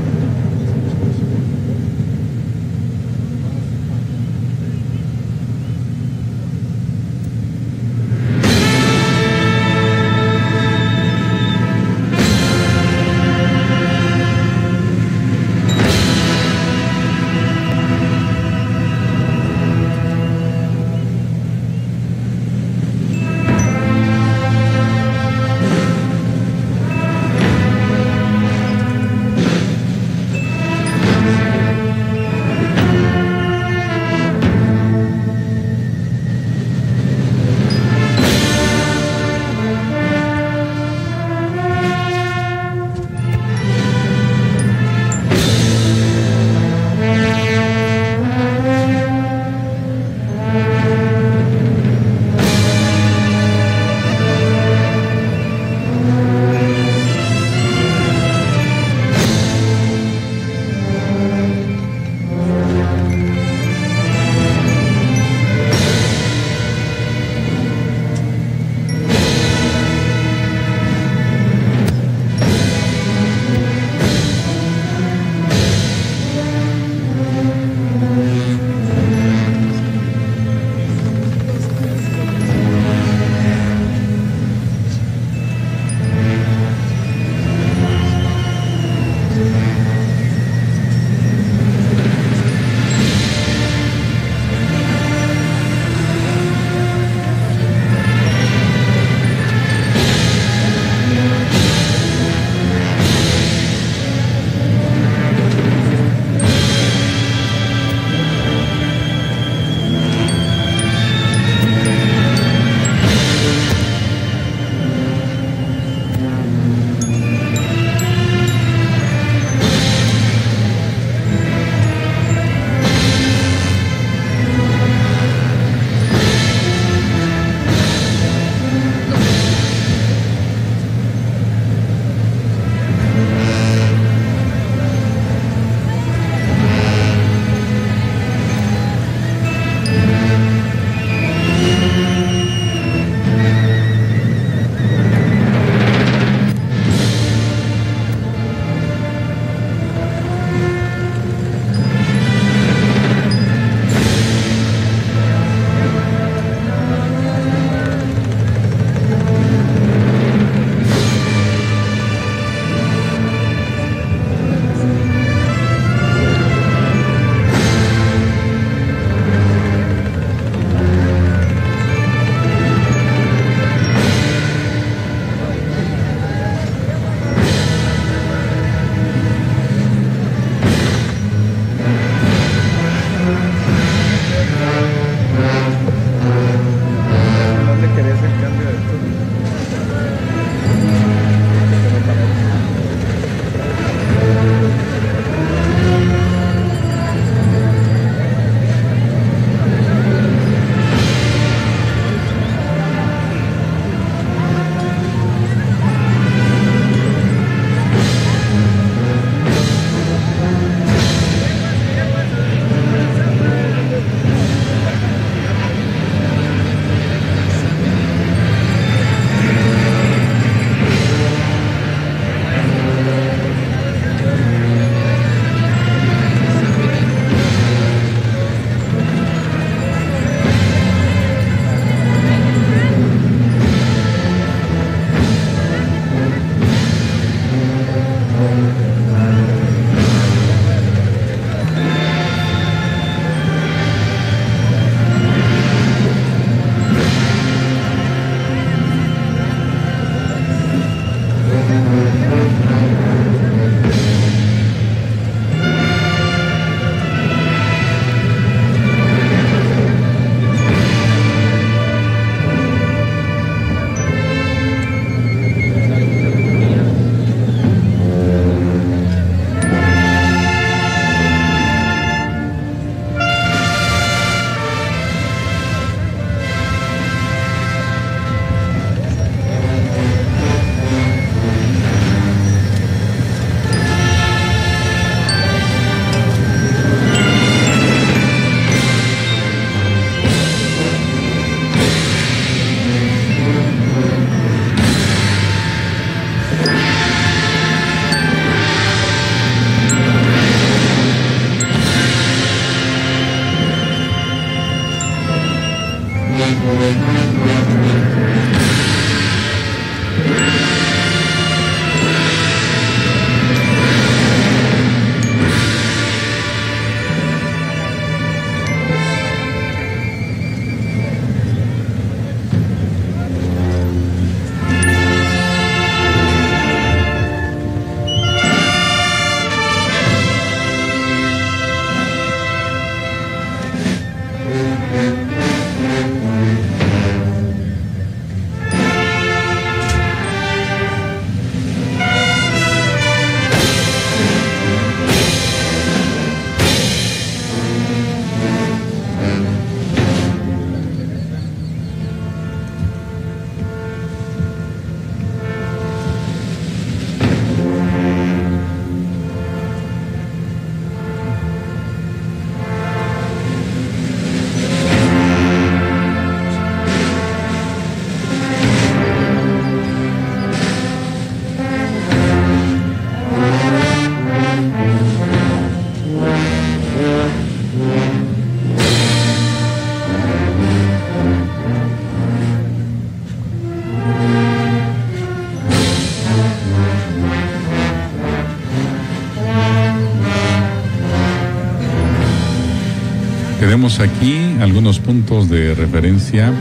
Tenemos aquí algunos puntos de referencia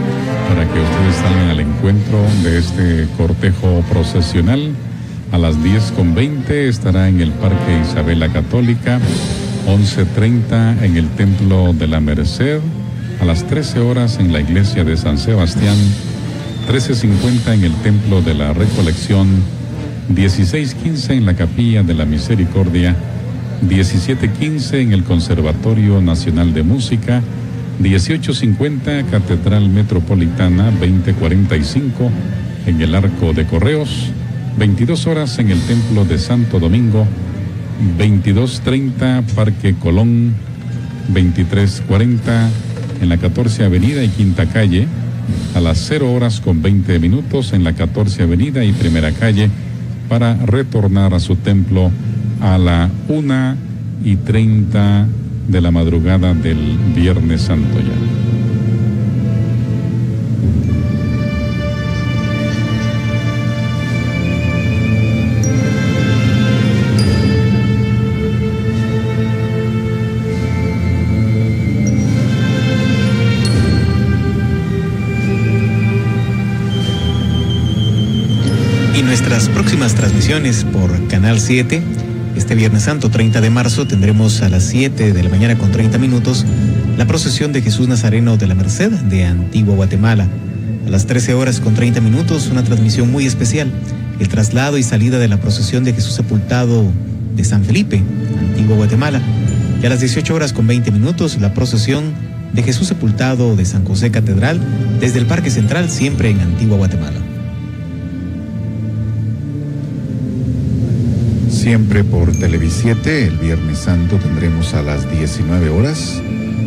para que ustedes salgan al encuentro de este cortejo procesional. A las 10:20 estará en el Parque Isabel la Católica, 11:30 en el Templo de la Merced, a las 13 horas en la Iglesia de San Sebastián, 13:50 en el Templo de la Recolección, 16:15 en la Capilla de la Misericordia, 17:15 en el Conservatorio Nacional de Música, 18:50 Catedral Metropolitana, 20:45 en el Arco de Correos, 22 horas en el Templo de Santo Domingo, 22:30 Parque Colón, 23:40 en la 14 Avenida y Quinta Calle, a las 0 horas con 20 minutos en la 14 Avenida y Primera Calle, para retornar a su templo a la 1:30 de la madrugada del Viernes Santo ya. Y nuestras próximas transmisiones por Canal 7, este Viernes Santo 30 de marzo tendremos a las 7 de la mañana con 30 minutos la procesión de Jesús Nazareno de la Merced de Antigua Guatemala. A las 13 horas con 30 minutos una transmisión muy especial, el traslado y salida de la procesión de Jesús Sepultado de San Felipe, Antigua Guatemala. Y a las 18 horas con 20 minutos la procesión de Jesús Sepultado de San José Catedral desde el Parque Central, siempre en Antigua Guatemala. Siempre por Televisiete, el Viernes Santo tendremos a las 19 horas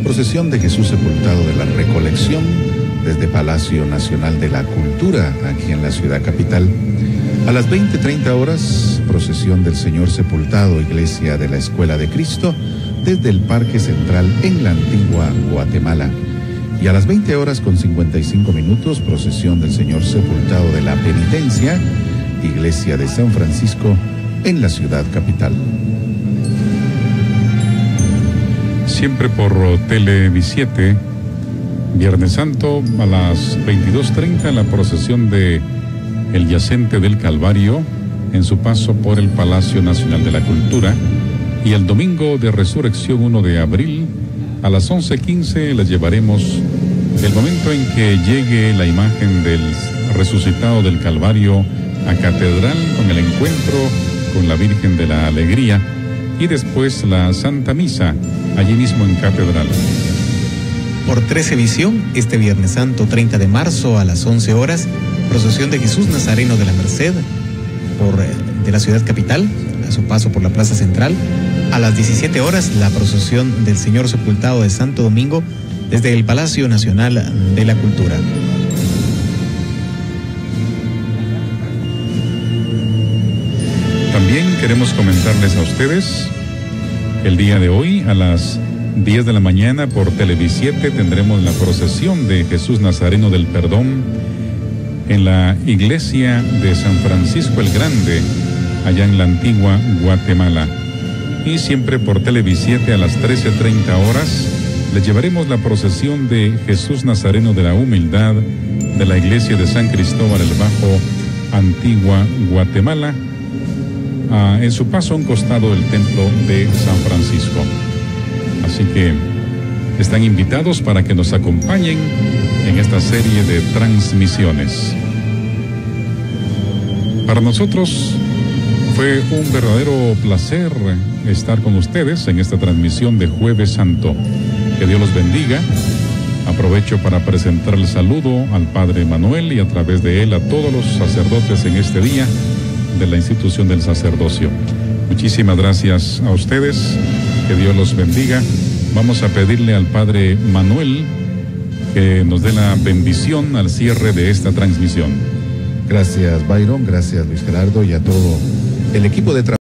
procesión de Jesús Sepultado de la Recolección desde Palacio Nacional de la Cultura, aquí en la ciudad capital. A las 20:30 horas, procesión del Señor Sepultado, Iglesia de la Escuela de Cristo, desde el Parque Central en la Antigua Guatemala. Y a las 20 horas con 55 minutos, procesión del Señor Sepultado de la Penitencia, Iglesia de San Francisco, en la ciudad capital. Siempre por Televisiete, Viernes Santo a las 22:30 la procesión de el Yacente del Calvario en su paso por el Palacio Nacional de la Cultura, y el domingo de Resurrección 1 de abril a las 11:15 les llevaremos el momento en que llegue la imagen del resucitado del Calvario a Catedral con el encuentro con la Virgen de la Alegría, y después la Santa Misa allí mismo en Catedral. Por 13 Visión, este Viernes Santo 30 de marzo a las 11 horas, procesión de Jesús Nazareno de la Merced de la ciudad capital, a su paso por la Plaza Central. A las 17 horas, la procesión del Señor Sepultado de Santo Domingo desde el Palacio Nacional de la Cultura. También queremos comentarles a ustedes el día de hoy a las 10 de la mañana por Televisiete tendremos la procesión de Jesús Nazareno del Perdón en la iglesia de San Francisco el Grande, allá en la antigua Guatemala. Y siempre por Televisiete a las 13:30 horas les llevaremos la procesión de Jesús Nazareno de la Humildad de la iglesia de San Cristóbal el Bajo, antigua Guatemala, en su paso a un costado del templo de San Francisco. Así que están invitados para que nos acompañen en esta serie de transmisiones. Para nosotros fue un verdadero placer estar con ustedes en esta transmisión de Jueves Santo. Que Dios los bendiga. Aprovecho para presentar el saludo al Padre Manuel y a través de él a todos los sacerdotes en este día de la institución del sacerdocio. Muchísimas gracias a ustedes. Que Dios los bendiga. Vamos a pedirle al Padre Manuel que nos dé la bendición al cierre de esta transmisión. Gracias, Byron, gracias, Luis Gerardo, y a todo el equipo de trabajo.